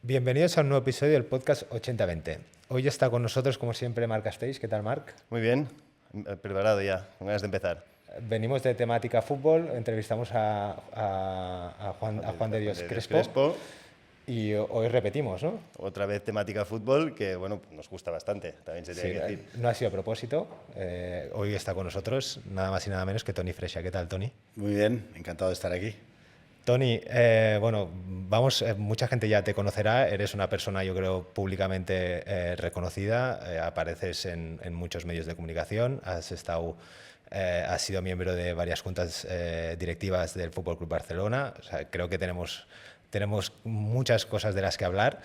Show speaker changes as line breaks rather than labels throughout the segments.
Bienvenidos a un nuevo episodio del podcast 80-20. Hoy está con nosotros, como siempre, Marc Castells. ¿Qué tal, Marc?
Muy bien, preparado ya, con ganas de empezar.
Venimos de temática fútbol, entrevistamos a Juan de Dios Crespo y hoy repetimos, ¿no?
Otra vez temática fútbol, que bueno, nos gusta bastante, también se tiene que decir.
No ha sido a propósito. Hoy está con nosotros nada más y nada menos que Toni Freixa. ¿Qué tal, Toni?
Muy bien, encantado de estar aquí.
Toni, mucha gente ya te conocerá, eres una persona, yo creo, públicamente reconocida, apareces en muchos medios de comunicación, has sido miembro de varias juntas directivas del Fútbol Club Barcelona. O sea, creo que tenemos muchas cosas de las que hablar.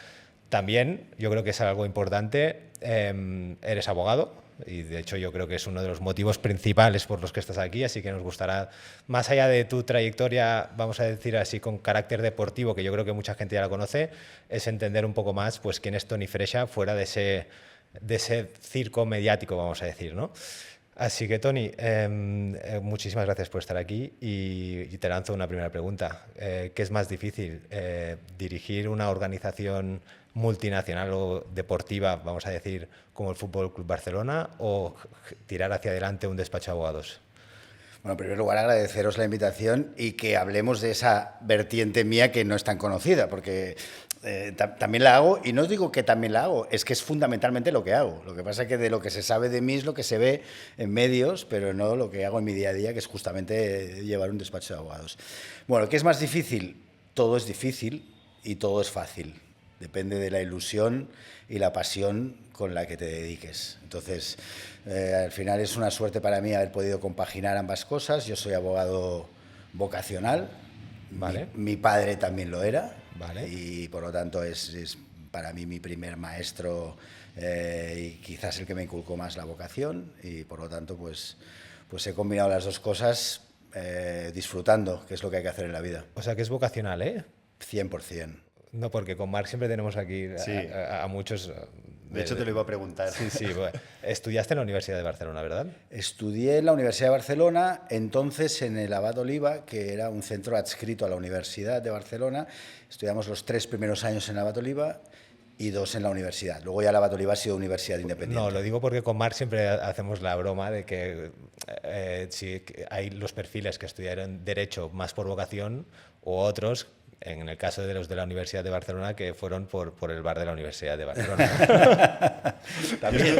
También, yo creo que es algo importante, eres abogado. Y de hecho yo creo que es uno de los motivos principales por los que estás aquí, así que nos gustará, más allá de tu trayectoria, vamos a decir así, con carácter deportivo, que yo creo que mucha gente ya la conoce, es entender un poco más pues quién es Toni Freixa fuera de ese circo mediático, vamos a decir, ¿no? Así que, Toni, muchísimas gracias por estar aquí y te lanzo una primera pregunta. ¿Qué es más difícil? ¿Dirigir una organización multinacional o deportiva, vamos a decir, como el Fútbol Club Barcelona, o tirar hacia adelante un despacho de abogados?
Bueno, en primer lugar, agradeceros la invitación y que hablemos de esa vertiente mía que no es tan conocida, porque también la hago, y no os digo que también la hago, es que es fundamentalmente lo que hago. Lo que pasa es que de lo que se sabe de mí es lo que se ve en medios, pero no lo que hago en mi día a día, que es justamente llevar un despacho de abogados. Bueno, ¿qué es más difícil? Todo es difícil y todo es fácil. Depende de la ilusión y la pasión con la que te dediques. Entonces, al final es una suerte para mí haber podido compaginar ambas cosas. Yo soy abogado vocacional,
¿vale?
Mi padre también lo era,
¿vale?
Y por lo tanto es para mí mi primer maestro y quizás el que me inculcó más la vocación, y por lo tanto pues he combinado las dos cosas disfrutando, que es lo que hay que hacer en la vida.
O sea que es vocacional, ¿eh?
100%.
No, porque con Marc siempre tenemos aquí
sí.
a muchos...
De hecho, te lo iba a preguntar.
Sí. Bueno, estudiaste en la Universidad de Barcelona, ¿verdad?
Estudié en la Universidad de Barcelona, entonces en el Abad Oliba, que era un centro adscrito a la Universidad de Barcelona. Estudiamos los 3 primeros años en el Abad Oliba y 2 en la universidad. Luego ya el Abad Oliba ha sido universidad independiente.
No, lo digo porque con Marc siempre hacemos la broma de que si hay los perfiles que estudiaron Derecho más por vocación, o otros, en el caso de los de la Universidad de Barcelona, que fueron por el bar de la Universidad de Barcelona.
También.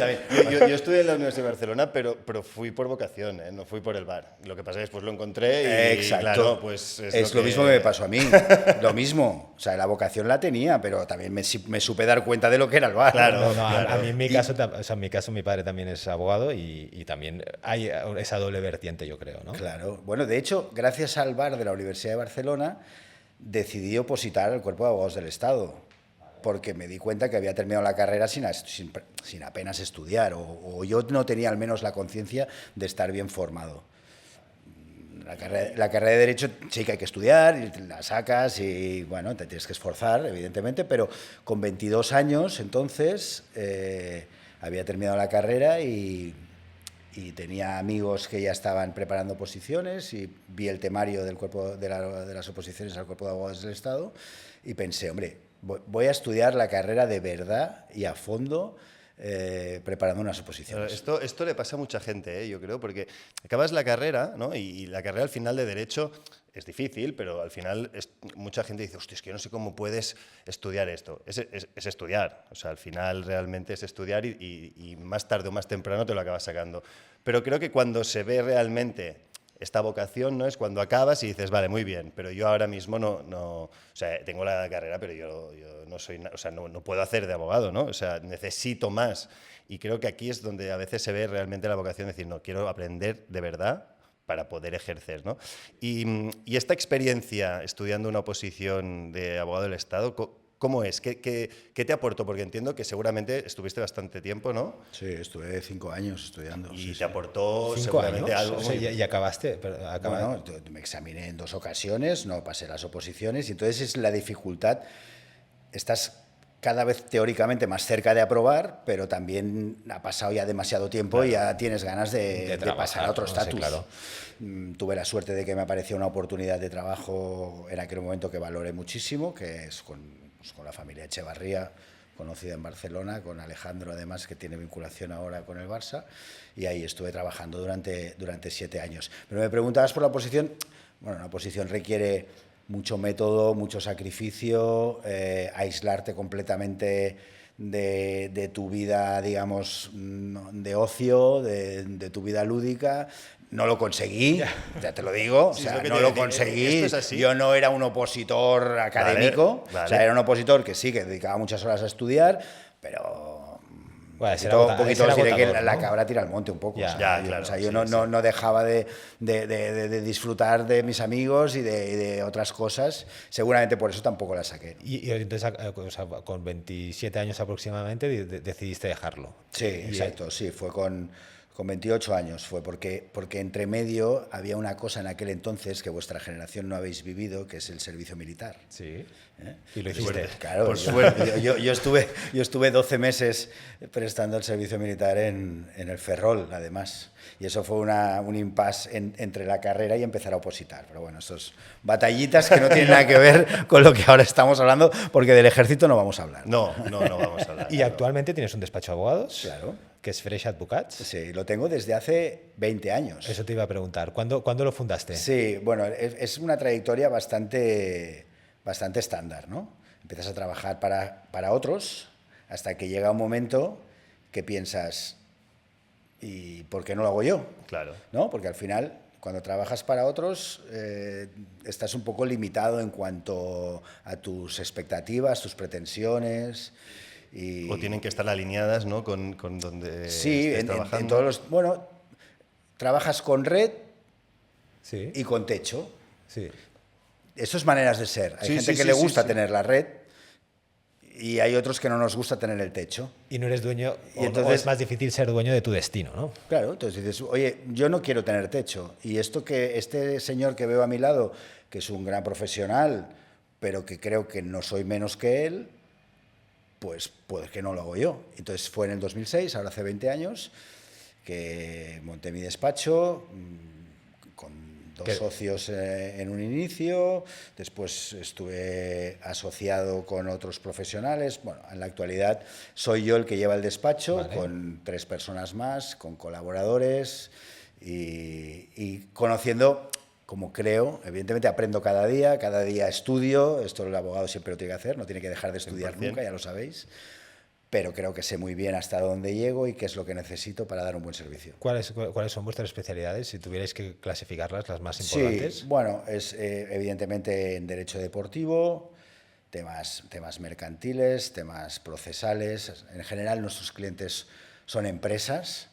Yo estudié en la Universidad de Barcelona, pero fui por vocación, no fui por el bar. Lo que pasa es que después lo encontré y
exacto.
Claro, pues
es lo mismo que me pasó a mí. Lo mismo. O sea, la vocación la tenía, pero también me supe dar cuenta de lo que era el bar.
Claro,
claro. A mí en mi caso mi padre también es abogado y también hay esa doble vertiente, yo creo, ¿no?
Claro. Bueno, de hecho, gracias al bar de la Universidad de Barcelona, decidí opositar al Cuerpo de Abogados del Estado, porque me di cuenta que había terminado la carrera sin apenas estudiar, o yo no tenía al menos la conciencia de estar bien formado. La carrera de Derecho sí que hay que estudiar, y la sacas y bueno, te tienes que esforzar, evidentemente, pero con 22 años entonces había terminado la carrera y tenía amigos que ya estaban preparando oposiciones, y vi el temario del cuerpo de las oposiciones al Cuerpo de Abogados del Estado y pensé, hombre, voy a estudiar la carrera de verdad y a fondo, preparando unas oposiciones.
Esto le pasa a mucha gente, yo creo, porque acabas la carrera, ¿no? Y la carrera al final de Derecho es difícil, pero al final mucha gente dice, hostia, es que yo no sé cómo puedes estudiar esto. Es estudiar, o sea, al final realmente es estudiar y más tarde o más temprano te lo acabas sacando. Pero creo que cuando se ve realmente esta vocación, ¿no? Es cuando acabas y dices, vale, muy bien, pero yo ahora mismo no o sea, tengo la carrera, pero yo no soy, o sea, no puedo hacer de abogado, ¿no? O sea, necesito más. Y creo que aquí es donde a veces se ve realmente la vocación de decir, no, quiero aprender de verdad para poder ejercer, ¿no? Y esta experiencia estudiando una oposición de abogado del Estado, ¿cómo es? ¿Qué te aportó? Porque entiendo que seguramente estuviste bastante tiempo, ¿no?
Sí, estuve 5 años estudiando.
Y te aportó
5
seguramente
años,
algo.
O sea, y acabaste.
Bueno, me examiné en 2 ocasiones, no pasé las oposiciones, y entonces es la dificultad. Estás cada vez teóricamente más cerca de aprobar, pero también ha pasado ya demasiado tiempo, claro, y ya tienes ganas de pasar a otro estatus. Claro. Tuve la suerte de que me apareció una oportunidad de trabajo en aquel momento que valoré muchísimo, que es con pues, con la familia Echevarría, conocida en Barcelona, con Alejandro además, que tiene vinculación ahora con el Barça, y ahí estuve trabajando durante 7 años. Pero me preguntabas por la oposición. Bueno, una oposición requiere mucho método, mucho sacrificio, aislarte completamente de tu vida, digamos, de ocio, de tu vida lúdica. No lo conseguí, ya te lo digo, o sea, no lo conseguí.
Esto es así.
Yo no era un opositor académico,
Vale.
o sea, era un opositor que sí, que dedicaba muchas horas a estudiar, pero
Bueno,
un poquito
será
os diré que
agotador,
la
¿no?
cabra tira al monte un poco.
Ya,
o sea,
claro,
yo
sí,
no dejaba de disfrutar de mis amigos y de otras cosas. Seguramente por eso tampoco la saqué.
Y entonces, o sea, con 27 años aproximadamente, decidiste dejarlo.
Sí, exacto, sí, fue con 28 años, fue porque entre medio había una cosa en aquel entonces que vuestra generación no habéis vivido, que es el servicio militar.
Sí. Y lo hiciste.
Claro,
Por suerte.
Yo estuve 12 meses prestando el servicio militar en el Ferrol, además. Y eso fue un impasse entre la carrera y empezar a opositar. Pero bueno, estos batallitas que no tienen nada que ver con lo que ahora estamos hablando, porque del ejército no vamos a hablar.
No vamos a hablar.
Y actualmente tienes un despacho de abogados,
Claro.
que es Fresh Advocats.
Sí, lo tengo desde hace 20 años.
Eso te iba a preguntar. ¿Cuándo lo fundaste?
Sí, bueno, es una trayectoria bastante estándar, ¿no? Empiezas a trabajar para otros hasta que llega un momento que piensas, ¿y por qué no lo hago yo?
Claro.
¿No? Porque al final, cuando trabajas para otros, estás un poco limitado en cuanto a tus expectativas, tus pretensiones.
O tienen que estar alineadas, ¿no? con donde
Sí,
estés
en
trabajando.
todos los... Bueno, trabajas con red
Sí.
y con techo.
Sí.
Eso es maneras de ser. Hay
Sí,
gente
sí,
que
sí,
le
sí,
gusta
sí.
tener la red y hay otros que no nos gusta tener el techo.
Y no eres dueño,
Y
o
entonces-
es más difícil ser dueño de tu destino, ¿no?
Claro, entonces dices, oye, yo no quiero tener techo. Y este señor que veo a mi lado, que es un gran profesional, pero que creo que no soy menos que él, pues que no lo hago yo. Entonces fue en el 2006, ahora hace 20 años, que monté mi despacho con dos socios en un inicio, después estuve asociado con otros profesionales. Bueno, en la actualidad soy yo el que lleva el despacho,
Vale.
con 3 personas más, con colaboradores y conociendo, como creo, evidentemente aprendo cada día estudio, esto el abogado siempre lo tiene que hacer, no tiene que dejar de estudiar
100%.
nunca, ya lo sabéis, pero creo que sé muy bien hasta dónde llego y qué es lo que necesito para dar un buen servicio.
¿Cuáles son vuestras especialidades, si tuvierais que clasificarlas, las más importantes?
Sí, bueno, es evidentemente en derecho deportivo, temas mercantiles, temas procesales. En general nuestros clientes son empresas,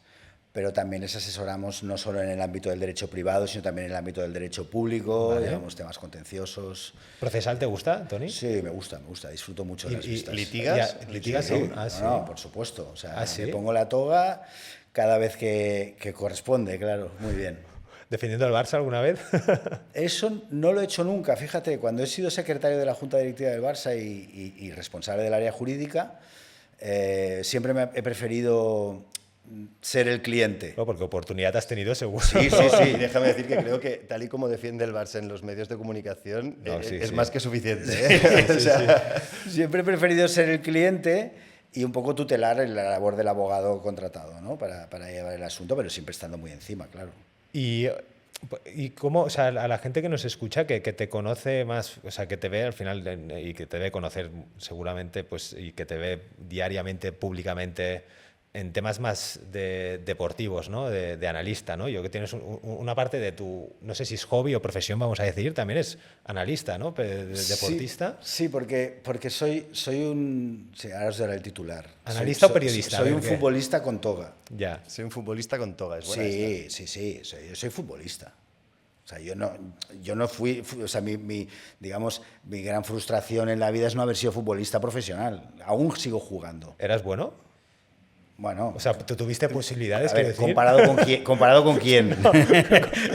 pero también les asesoramos no solo en el ámbito del derecho privado, sino también en el ámbito del derecho público,
Vale.
digamos, temas contenciosos.
¿Procesal te gusta, Tony?
Sí, me gusta, disfruto mucho de las vistas.
litigas?
¿Litigas
Sí,
aún? Ah, sí.
no, por supuesto. O sea,
¿Ah, sí?
me pongo la toga cada vez que corresponde, claro, muy bien.
¿Defendiendo al Barça alguna vez?
Eso no lo he hecho nunca. Fíjate, cuando he sido secretario de la Junta Directiva del Barça y responsable del área jurídica, siempre he preferido ser el cliente.
No, porque oportunidad has tenido seguro.
Sí, sí,
Y
sí.
déjame decir que creo que tal y como defiende el Barça en los medios de comunicación,
No, sí,
es
sí.
más que suficiente. ¿eh? O sea,
Siempre he preferido ser el cliente y un poco tutelar la labor del abogado contratado, ¿no? Para llevar el asunto, pero siempre estando muy encima, claro.
Y cómo, o sea, a la gente que nos escucha, que te conoce más, o sea, que te ve al final y que te ve conocer seguramente, pues, y que te ve diariamente, públicamente, en temas más deportivos, ¿no? De analista, ¿no? Yo que tienes una parte de tu, no sé si es hobby o profesión, vamos a decir, también es analista, ¿no? Deportista.
Sí, porque soy un... Sí, ahora os daré el titular.
¿Analista o periodista?
Soy
A ver,
un
¿qué?
futbolista con toga.
Ya.
soy un futbolista con toga, es buena esta.
Sí, yo soy futbolista. O sea, yo no fui, o sea, digamos, mi gran frustración en la vida es no haber sido futbolista profesional. Aún sigo jugando.
¿Eras bueno?
Bueno,
O sea, ¿tú tuviste posibilidades,
a ver,
quiero decir?
¿comparado con quién?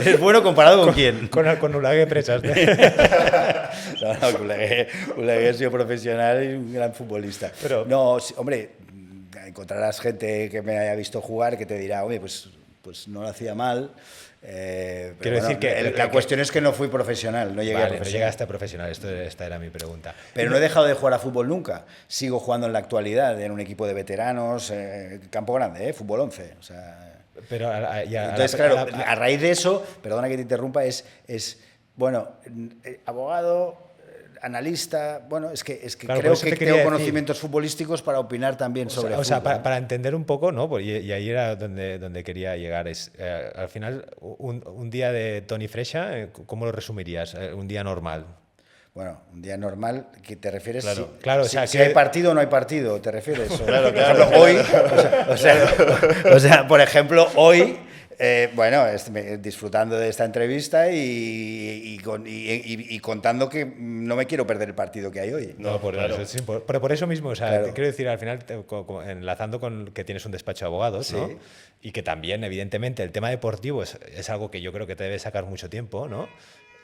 ¿Es bueno comparado con quién?
Con Ulague Presas.
No, Culegué ha sido profesional y un gran futbolista.
Pero-
no, sí, hombre, encontrarás gente que me haya visto jugar que te dirá, oye, pues pues no lo hacía mal.
Quiero decir que
la cuestión es que no fui profesional, no llegué a
Vale, no
profesional.
llegaste a profesional, esta era mi pregunta.
Pero no he dejado de jugar a fútbol nunca. Sigo jugando en la actualidad en un equipo de veteranos, campo grande, fútbol 11. O sea,
Pero
entonces, claro, a raíz de eso, perdona que te interrumpa, bueno, abogado, analista, bueno, es que
Claro,
creo
por eso
que
te quería
tengo
decir.
conocimientos futbolísticos para opinar también sobre
O sea,
fútbol.
para entender un poco, ¿no? Y ahí era donde quería llegar. Al final, un día de Toni Freixa, ¿cómo lo resumirías? Un día normal.
Bueno, un día normal, ¿qué te refieres?
Claro.
Claro, o
Si,
sea,
si
que-
hay partido o no hay partido, ¿te refieres?
Claro,
Por ejemplo, hoy, por ejemplo, hoy, bueno, disfrutando de esta entrevista y contando que no me quiero perder el partido que hay hoy.
No,
claro.
pero por eso mismo, o sea,
Claro.
te quiero decir, al final, enlazando con que tienes un despacho de abogados, ¿no?
Sí.
Y que también, evidentemente, el tema deportivo es algo que yo creo que te debe sacar mucho tiempo, ¿no?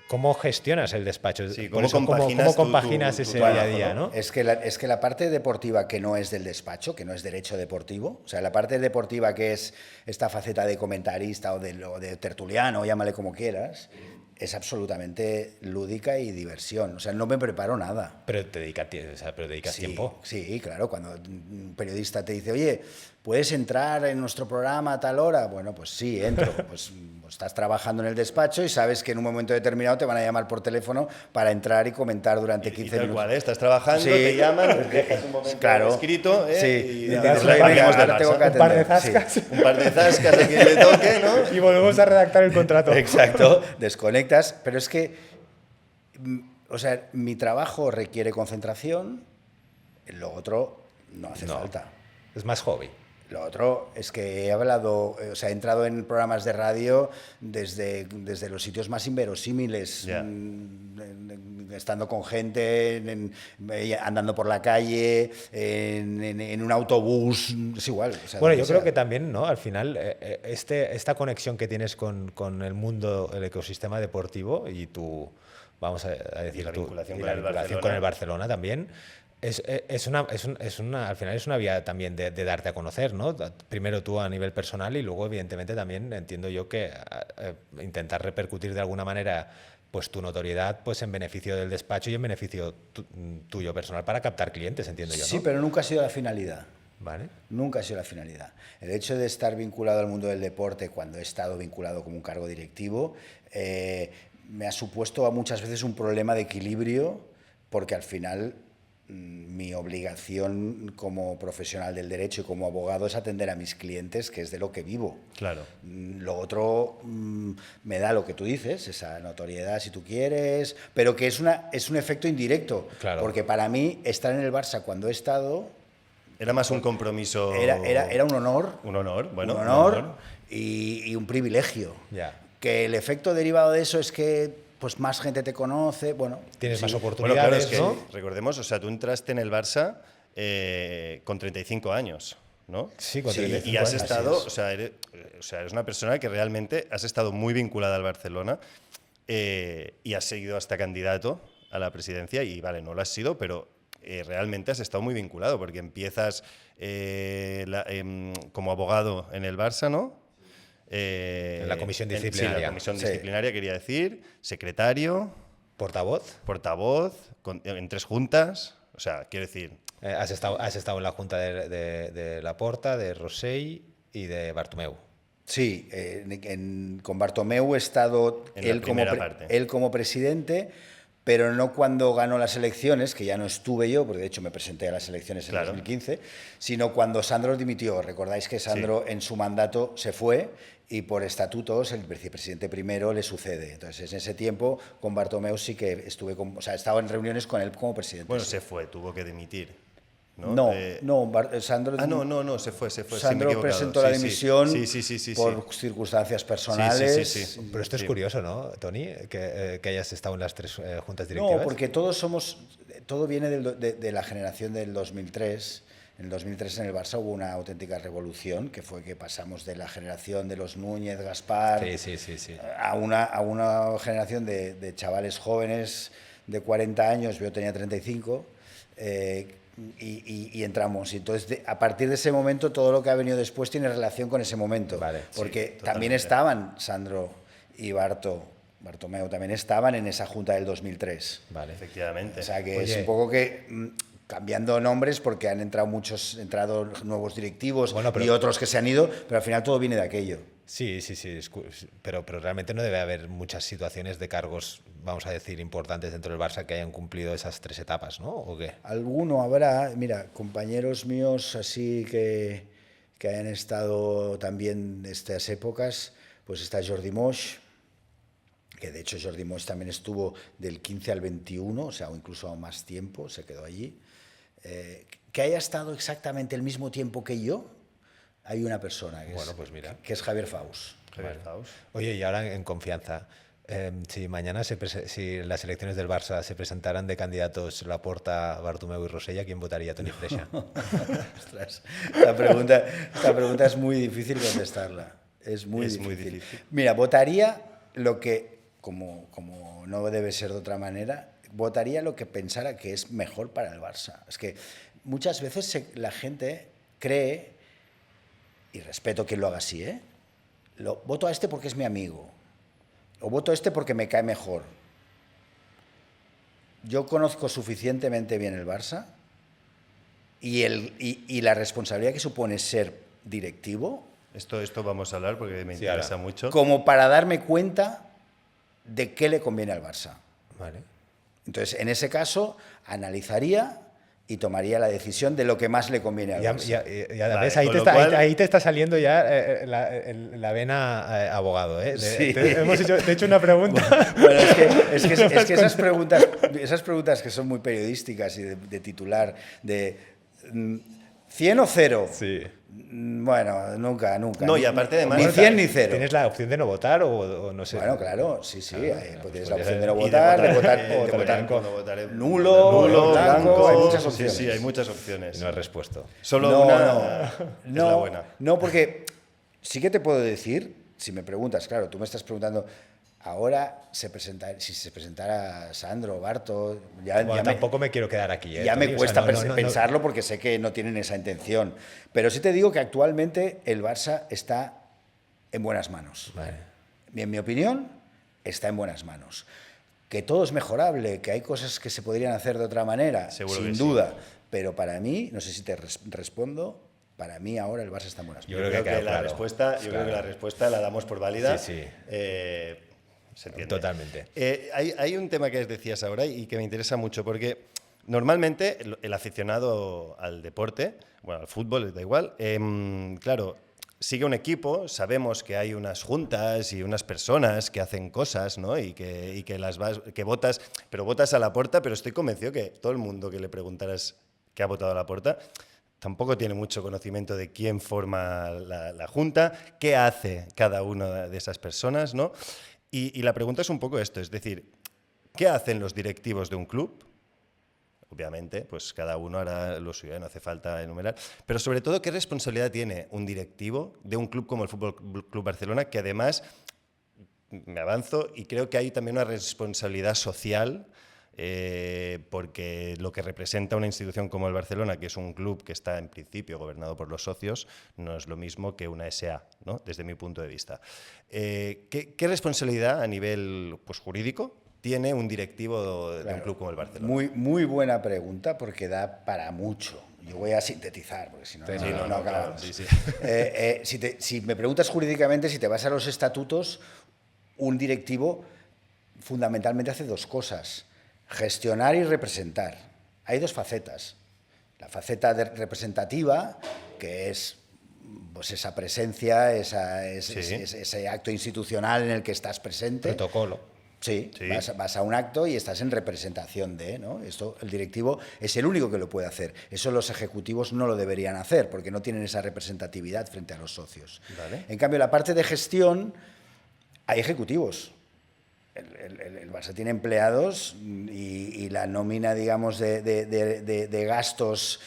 ¿Cómo gestionas el despacho?
Sí,
Por
¿cómo
eso,
compaginas
cómo
tu
compaginas ese día a
trabajo,
día,
¿no?
¿no?
Es que la parte deportiva que no es del despacho, que no es derecho deportivo, o sea, la parte deportiva que es esta faceta de comentarista o de tertuliano, llámale como quieras, es absolutamente lúdica y diversión. O sea, no me preparo nada.
Pero te dedicas, o sea, pero dedicas
Sí,
tiempo.
sí, claro, cuando un periodista te dice, oye, ¿puedes entrar en nuestro programa a tal hora? Bueno, pues sí, entro. Pues estás trabajando en el despacho y sabes que en un momento determinado te van a llamar por teléfono para entrar y comentar durante 15
Y tal
minutos.
cual, estás trabajando,
Sí.
te llaman, dejas un momento
Claro.
escrito
Sí.
y
Y
dices,
dices,
"Oye,
"Venga,
hablemos del
ahora tengo
Barça".
que
Un par de
atender". Sí.
zascas.
Un par de zascas a quien le toque, ¿no?
Y volvemos a redactar el contrato.
Exacto, desconectas, pero es que, o sea, mi trabajo requiere concentración, lo otro no hace
No.
falta.
Es más hobby.
Lo otro es que he hablado, o sea, he entrado en programas de radio desde los sitios más inverosímiles,
Ya.
estando con gente, andando por la calle, en un autobús, es igual. O sea,
Bueno,
donde
yo creo
sea.
que también, ¿no? Al final, esta conexión que tienes con el mundo, el ecosistema deportivo y tu, vamos a decir,
Y la vinculación
y
con
la
el
vinculación
Barcelona.
con el Barcelona también, al final es una vía también de darte a conocer, ¿no? Primero tú a nivel personal y luego, evidentemente, también entiendo yo que intentar repercutir de alguna manera pues tu notoriedad pues en beneficio del despacho y en beneficio tuyo personal para captar clientes, entiendo yo, ¿no?
Sí, pero nunca ha sido la finalidad.
Vale.
Nunca ha sido la finalidad. El hecho de estar vinculado al mundo del deporte cuando he estado vinculado como un cargo directivo me ha supuesto muchas veces un problema de equilibrio porque al final mi obligación como profesional del derecho y como abogado es atender a mis clientes, que es de lo que vivo.
Claro.
Lo otro me da lo que tú dices, esa notoriedad si tú quieres, pero que es un efecto indirecto,
Claro.
porque para mí estar en el Barça cuando he estado
Era más un compromiso.
era un honor.
Un honor, bueno.
Un honor y un privilegio.
Ya.
Que el efecto derivado de eso es que pues más gente te conoce, bueno.
Tienes
sí.
más
Bueno,
oportunidades,
claro, es que
¿no?
recordemos, o sea, tú entraste en el Barça con 35 años, ¿no?
Sí, con
Sí,
35
Y has
años.
estado,
Así es.
o sea, eres una persona que realmente has estado muy vinculada al Barcelona y has seguido hasta candidato a la presidencia y vale, no lo has sido, pero realmente has estado muy vinculado porque empiezas como abogado en el Barça, ¿no?
En la comisión
Sí,
disciplinaria.
la comisión
Sí.
disciplinaria, quería decir, secretario,
Portavoz.
portavoz, en 3 juntas, o sea, quiero decir,
Has estado en la junta de Laporta, de Rosell y de Bartomeu.
Sí, con Bartomeu he estado
En la primera parte.
él como presidente, pero no cuando ganó las elecciones, que ya no estuve yo, porque de hecho me presenté a las elecciones en
Claro.
2015, sino cuando Sandro dimitió. Recordáis que Sandro en su mandato se fue y por estatutos el vicepresidente primero le sucede. Entonces en ese tiempo con Bartomeu sí que estuve, o sea, estaba en reuniones con él como presidente.
bueno,
sí.
se fue, tuvo que dimitir, ¿no?
No, Sandro.
No, se fue, sí, me he
Sandro
equivocado.
presentó la
Sí, sí.
dimisión
Sí.
por circunstancias personales.
Sí.
Pero esto es
Sí.
curioso, ¿no, Toni? Que hayas estado en las 3 juntas directivas.
No, porque todo viene de la generación del 2003. En el 2003 en el Barça hubo una auténtica revolución, que fue que pasamos de la generación de los Núñez, Gaspar,
Sí.
a una generación de chavales jóvenes de 40 años, yo tenía 35, y entramos. Y entonces, a partir de ese momento, todo lo que ha venido después tiene relación con ese momento.
Vale,
porque
sí,
también estaban Sandro y Bartomeu también estaban en esa junta del 2003.
Vale.
Efectivamente.
O sea que
Oye.
es un poco que cambiando nombres porque han entrado nuevos directivos
Bueno, pero-
y otros que se han ido, pero al final todo viene de aquello.
Sí, pero realmente no debe haber muchas situaciones de cargos, vamos a decir, importantes dentro del Barça que hayan cumplido esas 3 etapas, ¿no? ¿O qué?
Alguno habrá, mira, compañeros míos así que hayan estado también de estas épocas, pues está Jordi Moix, que de hecho Jordi Moix también estuvo del 15 al 21, o sea, o incluso más tiempo, se quedó allí. Que haya estado exactamente el mismo tiempo que yo, hay una persona,
Bueno, pues mira.
que es Javier Faus.
Javier Faus.
Oye, y ahora en confianza, si mañana si las elecciones del Barça se presentaran de candidatos Laporta, Bartomeu y Rosella, ¿quién votaría? Toni Freixa.
Ostras, esta pregunta es muy difícil contestarla. Es muy difícil. Mira, votaría lo que, como no debe ser de otra manera, votaría lo que pensara que es mejor para el Barça. Es que muchas veces la gente cree, y respeto quien lo haga así, voto a este porque es mi amigo, o voto a este porque me cae mejor. Yo conozco suficientemente bien el Barça y la responsabilidad que supone ser directivo
Esto vamos a hablar porque me interesa mucho.
como para darme cuenta de qué le conviene al Barça.
Vale.
Entonces, en ese caso, analizaría y tomaría la decisión de lo que más le conviene al Barça.
Ya ves, ahí te está saliendo ya la vena abogado.
Sí.
Hemos hecho una pregunta.
Bueno, es que esas preguntas que son muy periodísticas y de titular, de 100 o 0.
Sí.
Bueno, nunca.
No, y aparte además-
Ni 100 ni 0.
¿Tienes la opción de no votar o no sé?
Bueno, claro, sí. Pues tienes la
pues
opción
ya-
de no
y de
votar, de
votar
votar
blanco.
No votaré
nulo, blanco, hay muchas
Sí,
opciones.
sí, hay muchas opciones.
No has respuesto.
Solo una es la buena.
No, porque sí que te puedo decir, si me preguntas, claro, tú me estás preguntando, ahora si se presentara Sandro o Barto,
Bueno, tampoco me quiero quedar aquí.
ya me
Toni, o sea,
cuesta
no.
pensarlo porque sé que no tienen esa intención. Pero sí te digo que actualmente el Barça está en buenas manos.
Vale.
En mi opinión, está en buenas manos. Que todo es mejorable, que hay cosas que se podrían hacer de otra manera,
Seguro
sin
que sí.
duda. Pero para mí, no sé si te respondo, para mí ahora el Barça está en buenas
Yo
manos.
creo que ha quedado
la
claro.
respuesta, yo
Claro.
creo que la respuesta la damos por válida.
Sí.
Se entiende.
Totalmente.
Hay un tema que decías ahora y que me interesa mucho porque normalmente el aficionado al deporte, bueno, al fútbol, da igual, claro, sigue un equipo, sabemos que hay unas juntas y unas personas que hacen cosas, ¿no? Y que que votas, pero votas a Laporta, pero estoy convencido que todo el mundo que le preguntaras que ha votado a Laporta tampoco tiene mucho conocimiento de quién forma la junta, qué hace cada una de esas personas, ¿no? Y la pregunta es un poco esto, es decir, ¿qué hacen los directivos de un club? Obviamente, pues cada uno hará lo suyo, no hace falta enumerar. Pero sobre todo, ¿qué responsabilidad tiene un directivo de un club como el Fútbol Club Barcelona, que además, me avanzo, y creo que hay también una responsabilidad social, porque lo que representa una institución como el Barcelona, que es un club que está en principio gobernado por los socios, no es lo mismo que una SA, ¿no? Desde mi punto de vista. ¿Qué responsabilidad a nivel jurídico tiene un directivo de un club como el Barcelona?
Muy buena pregunta porque da para mucho. Yo voy a sintetizar, porque si no, no acabamos.
Sí.
Si me preguntas jurídicamente, si te vas a los estatutos, un directivo fundamentalmente hace dos cosas: gestionar y representar. Hay dos facetas. La faceta representativa, que es pues esa presencia, ese acto institucional en el que estás presente.
Protocolo.
Sí. Vas a un acto y estás en representación de, ¿no? Esto el directivo es el único que lo puede hacer. Eso los ejecutivos no lo deberían hacer porque no tienen esa representatividad frente a los socios.
Vale.
En cambio, la parte de gestión, hay ejecutivos. el Barça tiene empleados y la nómina, digamos, de gastos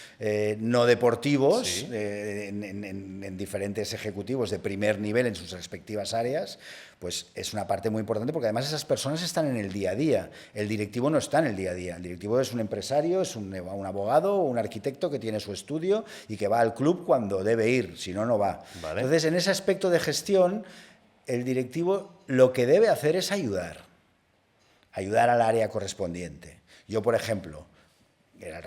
no deportivos
Sí.
en diferentes ejecutivos de primer nivel en sus respectivas áreas, pues es una parte muy importante porque además esas personas están en el día a día. El directivo no está en el día a día. El directivo es un empresario, es un abogado o un arquitecto que tiene su estudio y que va al club cuando debe ir, si no, no va.
Vale.
Entonces, en ese aspecto de gestión, el directivo lo que debe hacer es ayudar al área correspondiente. Yo, por ejemplo, era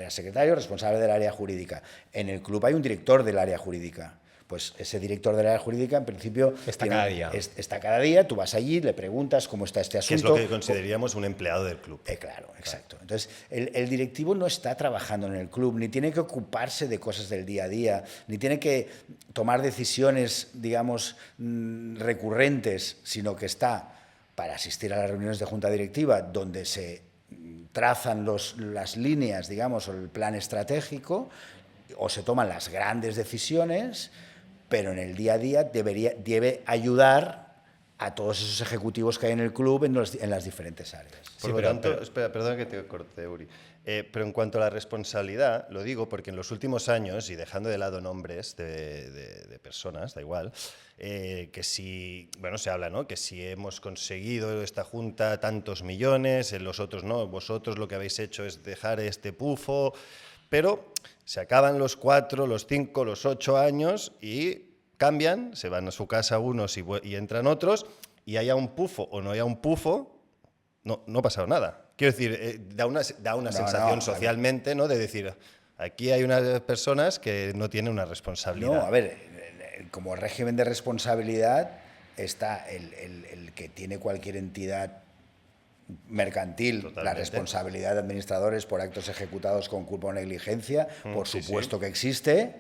secretario responsable del área jurídica. En el club hay un director del área jurídica. Pues ese director del área jurídica, en principio...
Está cada día.
Está cada día, tú vas allí, le preguntas cómo está este
Que es
asunto.
lo que consideraríamos un empleado del club.
Claro, exacto. Entonces, el directivo no está trabajando en el club, ni tiene que ocuparse de cosas del día a día, ni tiene que tomar decisiones, digamos, recurrentes, sino que está para asistir a las reuniones de junta directiva, donde se trazan las líneas, digamos, o el plan estratégico, o se toman las grandes decisiones, pero en el día a día debe ayudar a todos esos ejecutivos que hay en el club en las diferentes áreas.
Por
Sí,
lo
pero-
tanto,
pero-
espera, perdona que te corte, Uri. Pero en cuanto a la responsabilidad, lo digo porque en los últimos años, y dejando de lado nombres de personas, da igual, que si, bueno, se habla, ¿no? Que si hemos conseguido esta junta tantos millones, en los otros no, vosotros lo que habéis hecho es dejar este pufo, pero se acaban los 4, los 5, los 8 años y cambian, se van a su casa unos y entran otros, y haya un pufo o no haya un pufo, no ha pasado nada. Quiero decir, da una sensación
no,
socialmente, ¿no? De decir, aquí hay unas personas que no tienen una responsabilidad.
No, a ver, como régimen de responsabilidad está el que tiene cualquier entidad mercantil,
Totalmente.
la responsabilidad de administradores por actos ejecutados con culpa o negligencia, por
sí,
supuesto que existe,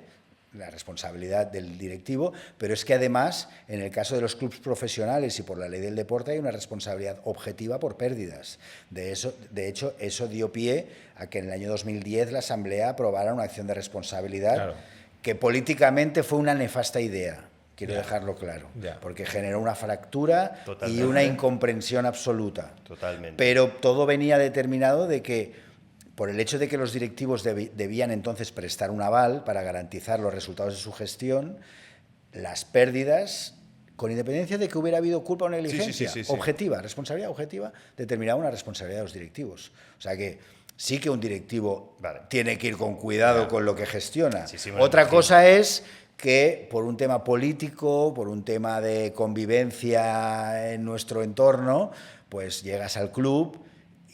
la responsabilidad del directivo, pero es que además, en el caso de los clubes profesionales y por la ley del deporte, hay una responsabilidad objetiva por pérdidas. De hecho, eso dio pie a que en el año 2010 la Asamblea aprobara una acción de responsabilidad
Claro.
que políticamente fue una nefasta idea. Quiero
Ya.
dejarlo claro,
Ya.
porque generó una fractura
Totalmente.
y una incomprensión absoluta.
Totalmente.
Pero todo venía determinado de que, por el hecho de que los directivos debían entonces prestar un aval para garantizar los resultados de su gestión, las pérdidas, con independencia de que hubiera habido culpa o negligencia,
sí.
objetiva, responsabilidad objetiva, determinaba una responsabilidad de los directivos. O sea que sí que un directivo
Vale.
tiene que ir con cuidado con lo que gestiona.
Sí, me lo
Otra
imagino.
cosa es que por un tema político, por un tema de convivencia en nuestro entorno, pues llegas al club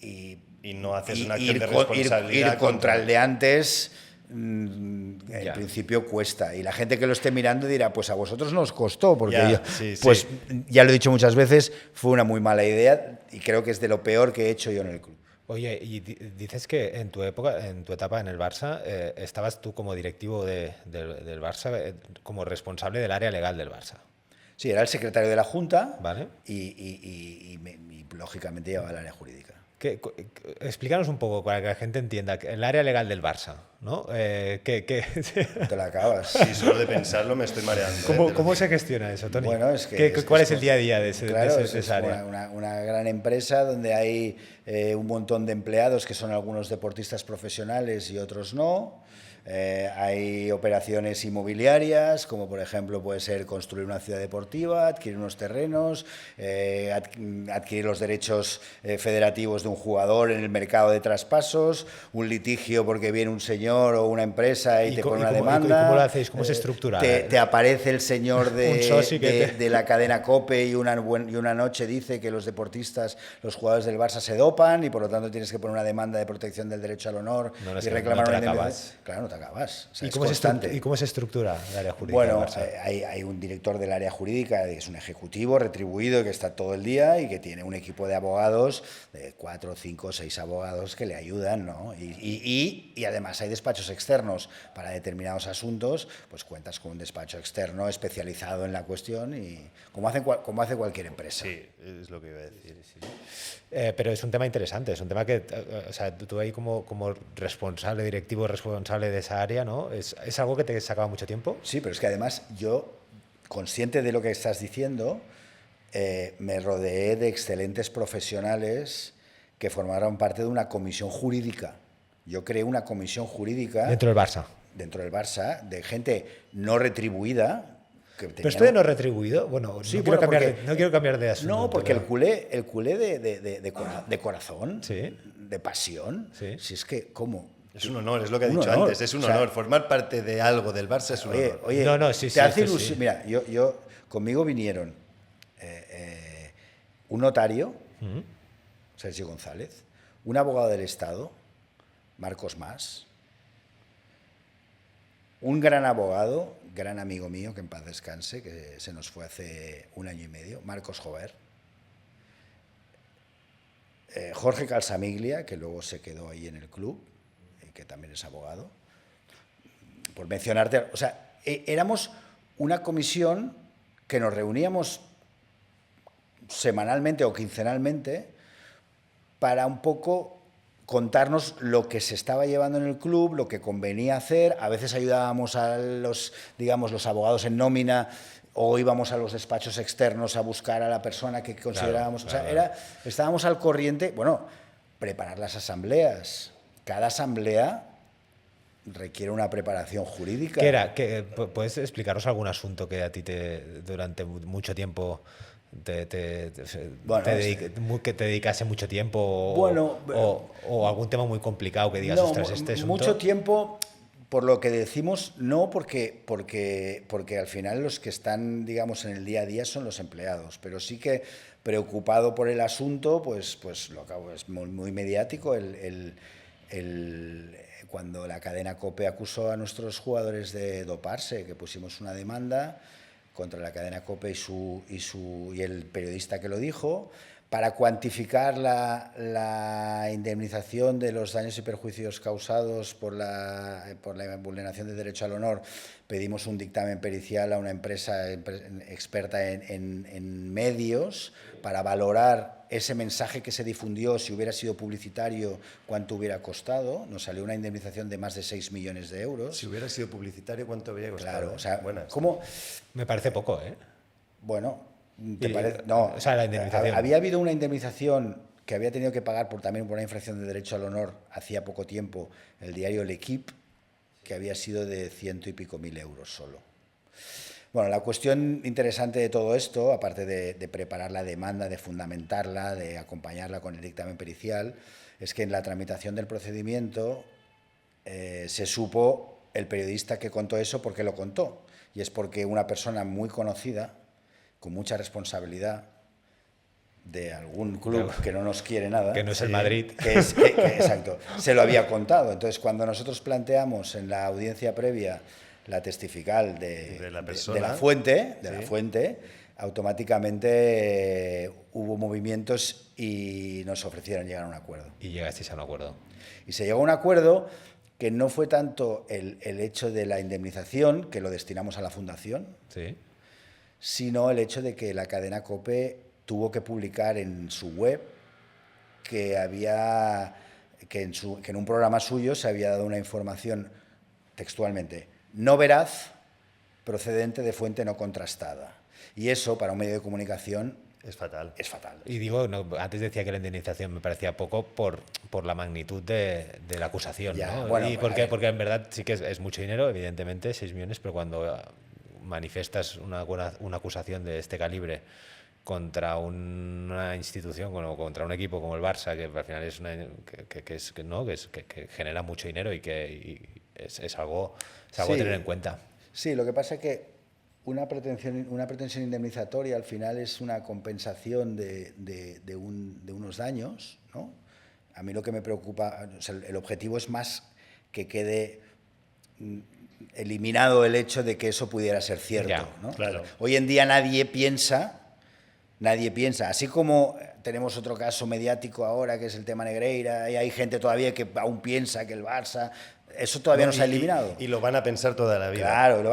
y
no haces una acción
ir,
de
ir
responsabilidad
contra el de antes,
Ya.
en principio cuesta. Y la gente que lo esté mirando dirá, pues a vosotros nos costó, porque
Ya,
yo,
sí,
pues
sí.
ya lo he dicho muchas veces, fue una muy mala idea y creo que es de lo peor que he hecho yo en el club.
Oye, y dices que en tu etapa en el Barça, estabas tú como directivo del Barça, como responsable del área legal del Barça.
Sí, era el secretario de la Junta,
Vale.
y lógicamente llevaba el área jurídica.
Explícanos un poco para que la gente entienda el área legal del Barça, ¿no?
Te la acabas.
Sí, solo de pensarlo me estoy mareando.
¿Cómo se gestiona eso, Tony?
Bueno, es que
¿Cuál es el día a día de
claro,
esa
es
área?
una gran empresa donde hay un montón de empleados que son algunos deportistas profesionales y otros no. Hay operaciones inmobiliarias, como por ejemplo puede ser construir una ciudad deportiva, adquirir unos terrenos, adquirir los derechos federativos de un jugador en el mercado de traspasos, un litigio porque viene un señor o una empresa y te pone una demanda.
¿Y cómo lo hacéis? ¿Cómo se estructura?
Te aparece el señor
Un soci
de la cadena COPE y una noche dice que los deportistas, los jugadores del Barça se dopan y por lo tanto tienes que poner una demanda de protección del derecho al honor y reclamar
no te
una indemnización.
acabas.
Claro, no te acabas. O sea,
¿Y
es
cómo
constante.
¿Y cómo se estructura el área jurídica
Bueno,
del Barça?
hay un director del área jurídica, que es un ejecutivo retribuido que está todo el día y que tiene un equipo de abogados, de 4, 5, 6 abogados que le ayudan, ¿no? Y además hay despachos externos para determinados asuntos, pues cuentas con un despacho externo especializado en la cuestión y como hace cualquier empresa.
Sí, es lo que iba a decir. Sí.
Pero es un tema interesante, es un tema que, o sea, tú ahí como responsable, directivo responsable de esa área, ¿no? ¿Es algo que te sacaba mucho tiempo?
Sí, pero es que además yo, consciente de lo que estás diciendo, me rodeé de excelentes profesionales que formaron parte de una comisión jurídica. Yo creé una comisión jurídica...
Dentro del Barça.
Dentro del Barça, de gente no retribuida.
Pero esto de no retribuido, bueno,
sí,
no,
bueno,
no quiero cambiar de asunto.
No, porque
pero...
el culé de corazón,
sí.
de pasión,
sí.
Si es que, ¿cómo?
Es un honor, es lo que ha dicho antes, es un honor. Formar parte de algo del Barça es un honor.
Oye,
no, sí,
te hace
ilusión.
Sí. Mira, conmigo vinieron un notario, Sergio González, un abogado del Estado, Marcos Mas, un gran abogado, gran amigo mío, que en paz descanse, que se nos fue hace 1 año y medio, Marcos Jover, Jorge Calsamiglia, que luego se quedó ahí en el club, que también es abogado, por mencionarte, o sea, éramos una comisión que nos reuníamos semanalmente o quincenalmente para un poco contarnos lo que se estaba llevando en el club, lo que convenía hacer. A veces ayudábamos a los abogados en nómina o íbamos a los despachos externos a buscar a la persona que considerábamos. Claro. O sea, estábamos al corriente. Bueno, preparar las asambleas. Cada asamblea requiere una preparación jurídica.
¿Qué era? ¿Puedes explicaros algún asunto que a ti durante mucho tiempo que te dedicase mucho tiempo o algún tema muy complicado que digas, ostras, este asunto?
Mucho tiempo, por lo que decimos, no, porque al final los que están, digamos, en el día a día son los empleados, pero sí que preocupado por el asunto, pues lo acabo, es muy mediático cuando la cadena COPE acusó a nuestros jugadores de doparse, que pusimos una demanda contra la cadena COPE y el periodista que lo dijo, para cuantificar la indemnización de los daños y perjuicios causados por la vulneración del derecho al honor. Pedimos un dictamen pericial a una empresa experta en medios para valorar ese mensaje que se difundió, si hubiera sido publicitario, cuánto hubiera costado. Nos salió una indemnización de más de 6 millones de euros.
Si hubiera sido publicitario, ¿cuánto habría costado?
Claro, o sea,
¿cómo?
Me parece poco, ¿eh?
Bueno, ¿te parece? No,
o sea, la indemnización.
Había habido una indemnización que había tenido que pagar también por una infracción de derecho al honor hacía poco tiempo el diario L'Equipe, que había sido de 100 y pico mil euros solo. Bueno, la cuestión interesante de todo esto, aparte de preparar la demanda, de fundamentarla, de acompañarla con el dictamen pericial, es que en la tramitación del procedimiento se supo el periodista que contó eso por qué lo contó. Y es porque una persona muy conocida, con mucha responsabilidad, de algún club que no nos quiere nada,
que no es el Madrid,
exacto, se lo había contado. Entonces, cuando nosotros planteamos en la audiencia previa la testifical de la fuente, automáticamente hubo movimientos y nos ofrecieron llegar a un acuerdo.
Y llegasteis a un acuerdo.
Y se llegó a un acuerdo que no fue tanto el hecho de la indemnización, que lo destinamos a la fundación,
sí,
sino el hecho de que la cadena COPE tuvo que publicar en su web que en un programa suyo se había dado una información textualmente no veraz, procedente de fuente no contrastada. Y eso, para un medio de comunicación,
es fatal.
Es fatal.
Y digo, antes decía que la indemnización me parecía poco por la magnitud de la acusación,
ya,
¿no?
Bueno,
y porque en verdad sí que es mucho dinero, evidentemente, 6 millones, pero cuando manifiestas una acusación de este calibre contra una institución, contra un equipo como el Barça, que al final es que genera mucho dinero y que es algo a tener en cuenta.
Sí, lo que pasa es que una pretensión indemnizatoria al final es una compensación de unos daños, ¿no? A mí lo que me preocupa, o sea, el objetivo es más que quede eliminado el hecho de que eso pudiera ser cierto,
ya,
¿no?
Claro.
Hoy en día nadie piensa, así como tenemos otro caso mediático ahora que es el tema Negreira, y hay gente todavía que aún piensa que el Barça, eso todavía no se ha eliminado.
Y lo van a pensar toda la vida.
Claro,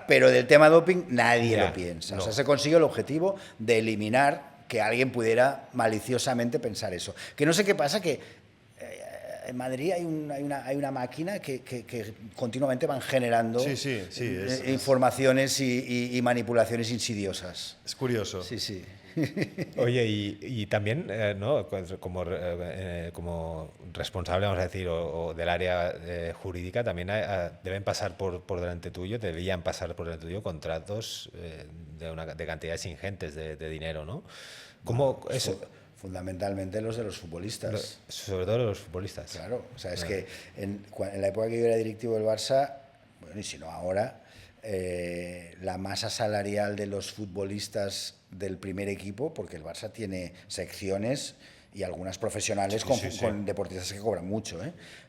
pero del tema doping nadie lo piensa.
No.
O sea, se consiguió el objetivo de eliminar que alguien pudiera maliciosamente pensar eso. Que no sé qué pasa, que en Madrid hay una máquina que continuamente van generando informaciones y manipulaciones insidiosas.
Es curioso.
Sí, sí.
Oye, y también, ¿no? Como responsable, vamos a decir, o del área jurídica, también deben pasar por delante tuyo, deberían pasar por delante tuyo contratos de cantidades ingentes de dinero, ¿no? ¿Cómo eso?
Fundamentalmente los de los futbolistas.
Sobre todo los futbolistas.
Claro, o sea, es que en la época que yo era directivo del Barça, bueno, y si no ahora, la masa salarial de los futbolistas del primer equipo, porque el Barça tiene secciones y algunas profesionales con deportistas que cobran mucho,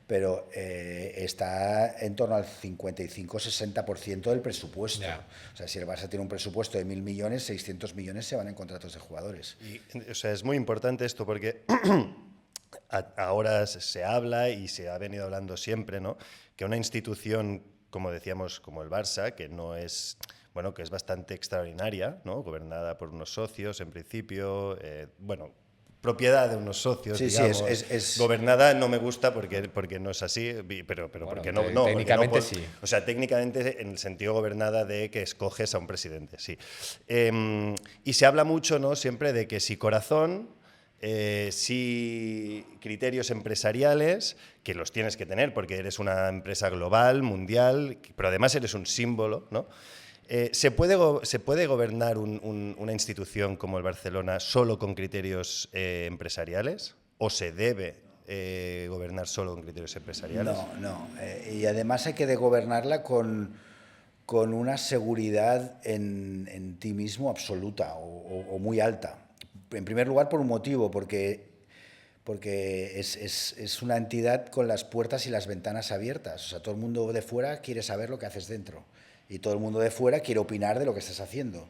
pero está en torno al 55-60% del presupuesto.
Yeah.
O sea, si el Barça tiene un presupuesto de 1.000 millones, 600 millones se van en contratos de jugadores.
O sea, es muy importante esto porque ahora se habla y se ha venido hablando siempre, ¿no? Que una institución, como decíamos, como el Barça, que no es... Bueno, que es bastante extraordinaria, ¿no? Gobernada por unos socios, en principio, propiedad de unos socios, digamos.
Sí,
gobernada no me gusta porque no es así, pero bueno, porque no,
técnicamente
porque no,
sí.
O sea, técnicamente en el sentido gobernada de que escoges a un presidente, sí. Y se habla mucho, ¿no? Siempre de que si corazón, si criterios empresariales, que los tienes que tener porque eres una empresa global, mundial, pero además eres un símbolo, ¿no? ¿Se puede gobernar una institución como el Barcelona solo con criterios empresariales? ¿O se debe gobernar solo con criterios empresariales?
No. Y además hay que gobernarla con una seguridad en ti mismo absoluta o muy alta. En primer lugar, por un motivo, porque es una entidad con las puertas y las ventanas abiertas. O sea, todo el mundo de fuera quiere saber lo que haces dentro. Y todo el mundo de fuera quiere opinar de lo que estás haciendo.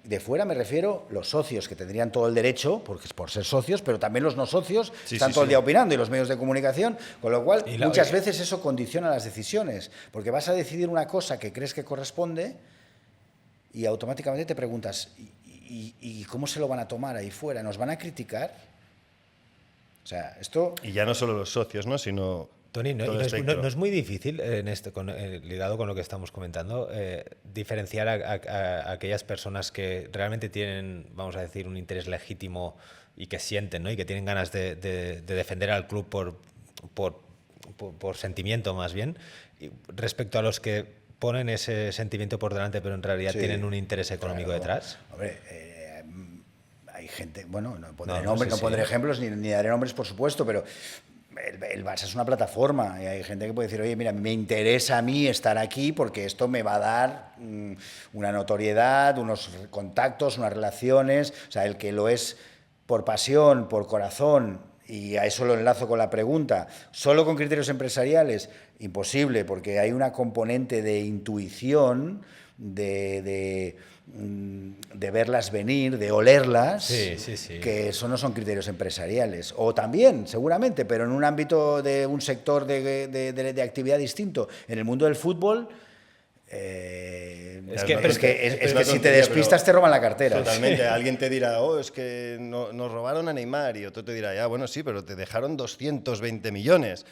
De fuera me refiero los socios, que tendrían todo el derecho, porque es por ser socios, pero también los no socios están todo el día opinando, y los medios de comunicación, con lo cual muchas veces eso condiciona las decisiones, porque vas a decidir una cosa que crees que corresponde y automáticamente te preguntas, ¿y cómo se lo van a tomar ahí fuera? ¿Nos van a criticar? O sea, esto...
Y ya no solo los socios, ¿no? Sino...
Tony, no es muy difícil, ligado con lo que estamos comentando, diferenciar a aquellas personas que realmente tienen, vamos a decir, un interés legítimo y que sienten, ¿no? Y que tienen ganas de defender al club por sentimiento más bien, respecto a los que ponen ese sentimiento por delante pero en realidad tienen un interés económico detrás?
Hombre, hay gente, bueno, no pondré ejemplos ni daré nombres, por supuesto, pero... El Barça es una plataforma y hay gente que puede decir, oye, mira, me interesa a mí estar aquí porque esto me va a dar una notoriedad, unos contactos, unas relaciones. O sea, el que lo es por pasión, por corazón, y a eso lo enlazo con la pregunta, solo con criterios empresariales, imposible, porque hay una componente de intuición, de verlas venir, de olerlas, que eso no son criterios empresariales. O también, seguramente, pero en un ámbito de un sector de actividad distinto. En el mundo del fútbol... es que si te despistas te roban la cartera.
Totalmente. Alguien te dirá, es que nos robaron a Neymar, y otro te dirá, ya, bueno, sí, pero te dejaron 220 millones.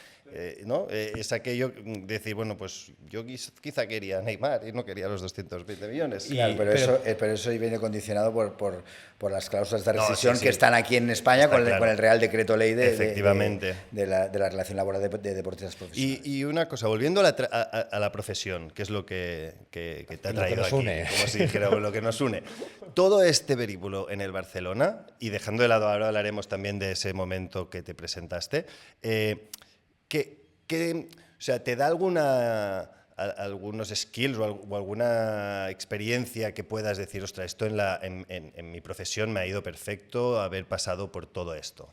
¿No? Es aquello de decir, bueno, pues yo quizá quería a Neymar y no quería los 220 millones.
Claro, pero eso viene condicionado por las cláusulas de rescisión que están aquí en España con el Real Decreto Ley de la relación laboral de deportistas profesionales.
Y una cosa, volviendo a la profesión, que es lo que te ha traído aquí, como si dijera, lo que nos une. Todo este verículo en el Barcelona, y dejando de lado, ahora hablaremos también de ese momento que te presentaste, o sea, ¿te da algunos skills o alguna experiencia que puedas decir, ostras, esto en mi profesión me ha ido perfecto haber pasado por todo esto?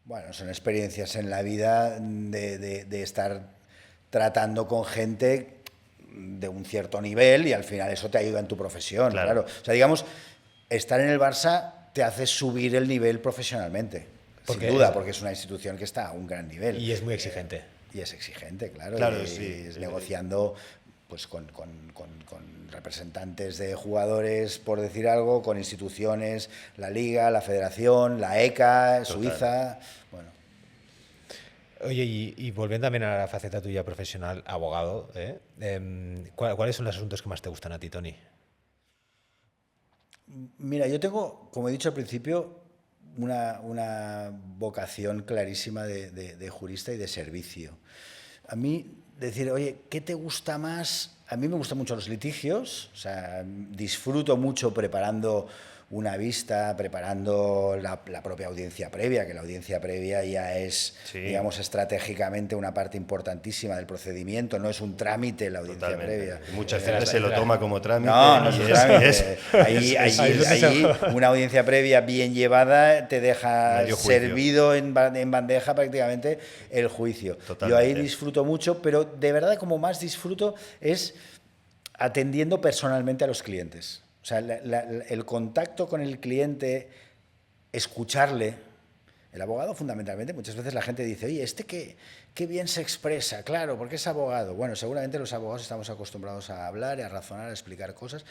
Bueno, son experiencias en la vida de estar tratando con gente de un cierto nivel y al final eso te ayuda en tu profesión, claro. O sea, digamos, estar en el Barça te hace subir el nivel profesionalmente. Sin duda, porque es una institución que está a un gran nivel.
Y es muy exigente.
Y es exigente, claro. Negociando pues, con representantes de jugadores, por decir algo, con instituciones, la Liga, la Federación, la ECA, Suiza. Bueno.
Oye, y volviendo también a la faceta tuya profesional, abogado, ¿cuáles son los asuntos que más te gustan a ti, Tony?
Mira, yo tengo, como he dicho al principio, una vocación clarísima de jurista y de servicio. A mí, decir, oye, ¿qué te gusta más? A mí me gustan mucho los litigios, o sea, disfruto mucho preparando una vista, preparando la propia audiencia previa, que la audiencia previa ya es,
Sí.
digamos, estratégicamente una parte importantísima del procedimiento, no es un trámite la audiencia
Totalmente.
previa.
Y muchas veces se lo toma como trámite.
No, no es
y
un trámite.
es-
Ahí una audiencia previa bien llevada te deja
Medio juicio.
servido en bandeja prácticamente el juicio.
Totalmente.
Yo ahí disfruto mucho, pero de verdad como más disfruto es atendiendo personalmente a los clientes. O sea, el contacto con el cliente, escucharle. El abogado, fundamentalmente, muchas veces la gente dice, oye, qué bien se expresa, claro, porque es abogado. Bueno, seguramente los abogados estamos acostumbrados a hablar, a razonar, a explicar cosas,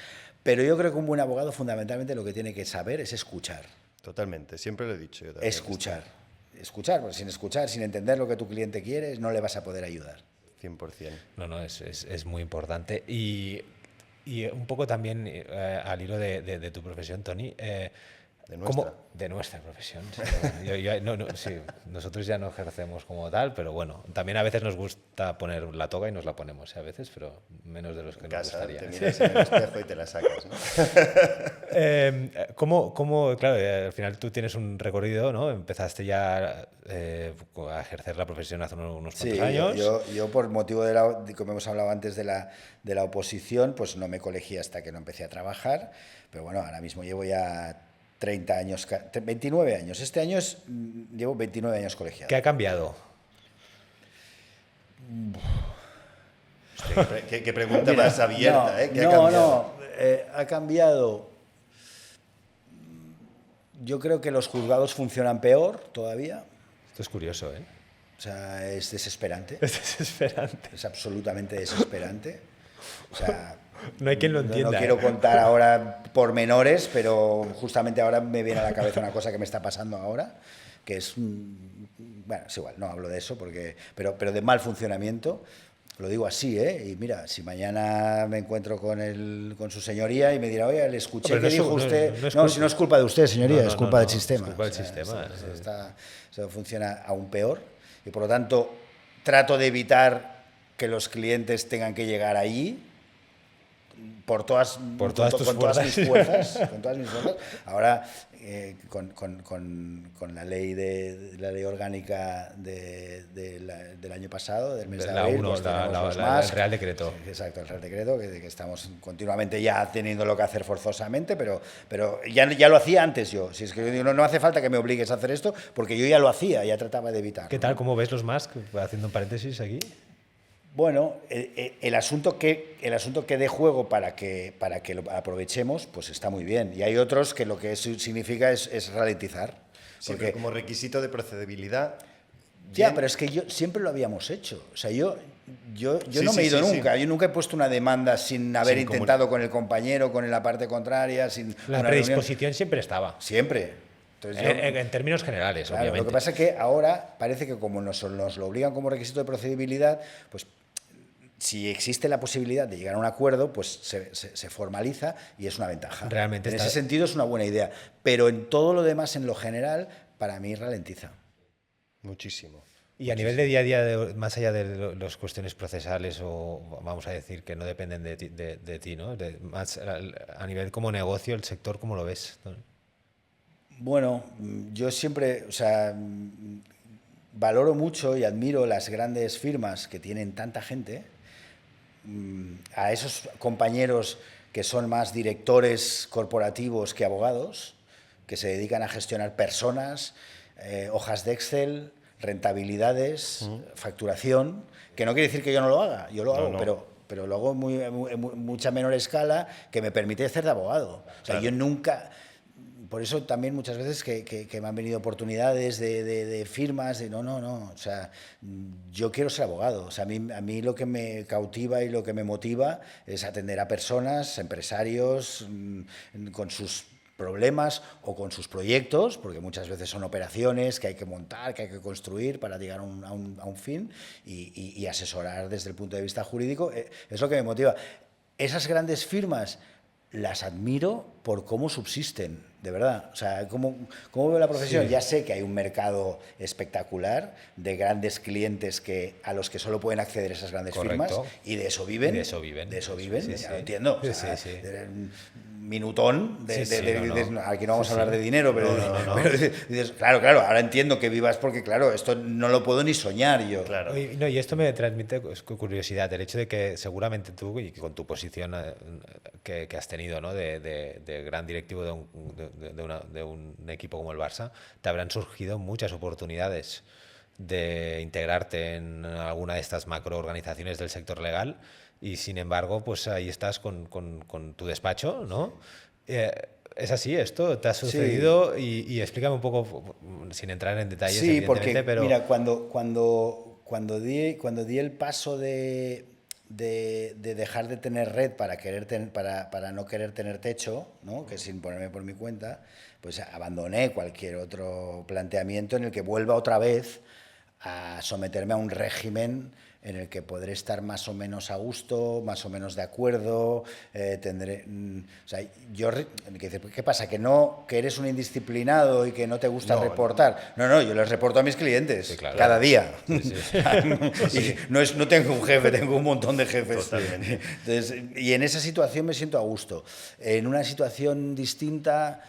pero yo creo que un buen abogado, fundamentalmente, lo que tiene que saber es escuchar.
Totalmente, siempre lo he dicho yo también.
Escuchar. Escuchar, porque sin escuchar, sin entender lo que tu cliente quiere, no le vas a poder ayudar.
100%.
No, es muy importante. Y un poco también al hilo de tu profesión, Tony.
De nuestra.
De nuestra profesión. Sí, sí, nosotros ya no ejercemos como tal, pero bueno, también a veces nos gusta poner la toga y nos la ponemos, a veces, pero menos de los que
En
nos
casa
gustaría.
te miras en el espejo y te la sacas, ¿no?
Claro, al final tú tienes un recorrido, ¿no? Empezaste ya a ejercer la profesión hace unos cuantos años.
Yo por motivo como hemos hablado antes de la oposición, pues no me colegié hasta que no empecé a trabajar, pero bueno, ahora mismo llevo ya 30 años, 29 años. Este año llevo 29 años colegiado.
¿Qué ha cambiado?
Hostia, qué pregunta
Mira,
más abierta,
no,
¿eh? ¿Qué ha cambiado?
Ha cambiado. Yo creo que los juzgados funcionan peor todavía.
Esto es curioso, ¿eh?
O sea, es desesperante.
Es desesperante.
Es absolutamente desesperante. O sea,
No hay quien lo entienda.
No quiero contar ahora pormenores, pero justamente ahora me viene a la cabeza una cosa que me está pasando ahora, que es, bueno, es igual, no hablo de eso, pero de mal funcionamiento. Lo digo así, ¿eh? Y mira, si mañana me encuentro con su señoría y me dirá, oye, le escuché que dijo usted... No, si no es culpa de usted, señoría, es culpa del sistema.
Es culpa del sistema.
Eso funciona aún peor. Y por lo tanto, trato de evitar que los clientes tengan que llegar allí con todas mis fuerzas. Ahora, con la ley orgánica del año pasado, del mes de abril, pues tenemos
el Real Decreto.
Exacto, el Real Decreto, que estamos continuamente ya teniendo lo que hacer forzosamente, pero ya lo hacía antes yo. Si es que yo digo, no hace falta que me obligues a hacer esto, porque yo ya lo hacía, ya trataba de evitar.
¿Qué tal? ¿Cómo ves los MASC? Haciendo un paréntesis aquí.
Bueno, el asunto que dé juego para que lo aprovechemos, pues está muy bien. Y hay otros que lo que eso significa es ralentizar.
Sí, pero como requisito de procedibilidad...
Ya, pero es que siempre lo habíamos hecho. O sea, yo no me he ido nunca.
Sí.
Yo nunca he puesto una demanda sin haber intentado con el compañero, con la parte contraria, sin
la predisposición siempre estaba.
Siempre. Entonces,
en términos generales,
claro,
obviamente.
Lo que pasa es que ahora parece que como nos lo obligan como requisito de procedibilidad, pues si existe la posibilidad de llegar a un acuerdo, pues se formaliza y es una ventaja.
Realmente
en ese sentido es una buena idea. Pero en todo lo demás, en lo general, para mí ralentiza.
Muchísimo.
Y a nivel de día a día, más allá de las cuestiones procesales o vamos a decir que no dependen de ti, ¿no? Más a nivel como negocio, el sector, ¿cómo lo ves?
Bueno, yo siempre, o sea, valoro mucho y admiro las grandes firmas que tienen tanta gente. A esos compañeros que son más directores corporativos que abogados, que se dedican a gestionar personas, hojas de Excel, rentabilidades, facturación, que no quiere decir que yo no lo haga, yo lo hago, pero lo hago en mucha menor escala que me permite hacer de abogado. O sea, yo nunca... Por eso también muchas veces que me han venido oportunidades de firmas, no, o sea, yo quiero ser abogado. O sea, a mí lo que me cautiva y lo que me motiva es atender a personas, empresarios, con sus problemas o con sus proyectos, porque muchas veces son operaciones que hay que montar, que hay que construir para llegar a un fin y asesorar desde el punto de vista jurídico. Es lo que me motiva. Esas grandes firmas las admiro por cómo subsisten, de verdad. O sea, cómo veo la profesión. Sí. Ya sé que hay un mercado espectacular de grandes clientes a los que solo pueden acceder esas grandes firmas, y de eso viven.
De eso viven.
De eso viven,
sí,
ya lo entiendo. O sea, minutón aquí no vamos a hablar de dinero, pero, pero dices, claro, ahora entiendo que vivas porque, claro, esto no lo puedo ni soñar yo.
Claro. Y esto me transmite curiosidad, el hecho de que seguramente tú, y con tu posición que has tenido, ¿no? de gran directivo de un equipo como el Barça, te habrán surgido muchas oportunidades de integrarte en alguna de estas macroorganizaciones del sector legal, y sin embargo, pues ahí estás con tu despacho, ¿no? ¿Es así esto? ¿Te ha sucedido? Sí. Y explícame un poco, sin entrar en detalles,
sí, porque, pero... mira, cuando di el paso de dejar de tener red para no querer tener techo, ¿no? Que sin ponerme por mi cuenta, pues abandoné cualquier otro planteamiento en el que vuelva otra vez a someterme a un régimen en el que podré estar más o menos a gusto, más o menos de acuerdo, tendré... o sea, ¿qué pasa? ¿Que eres un indisciplinado y que no te gusta reportar? No, yo les reporto a mis clientes, sí, claro, cada día. Sí. No tengo un jefe, tengo un montón de jefes. Totalmente. Entonces, y en esa situación me siento a gusto. En una situación distinta,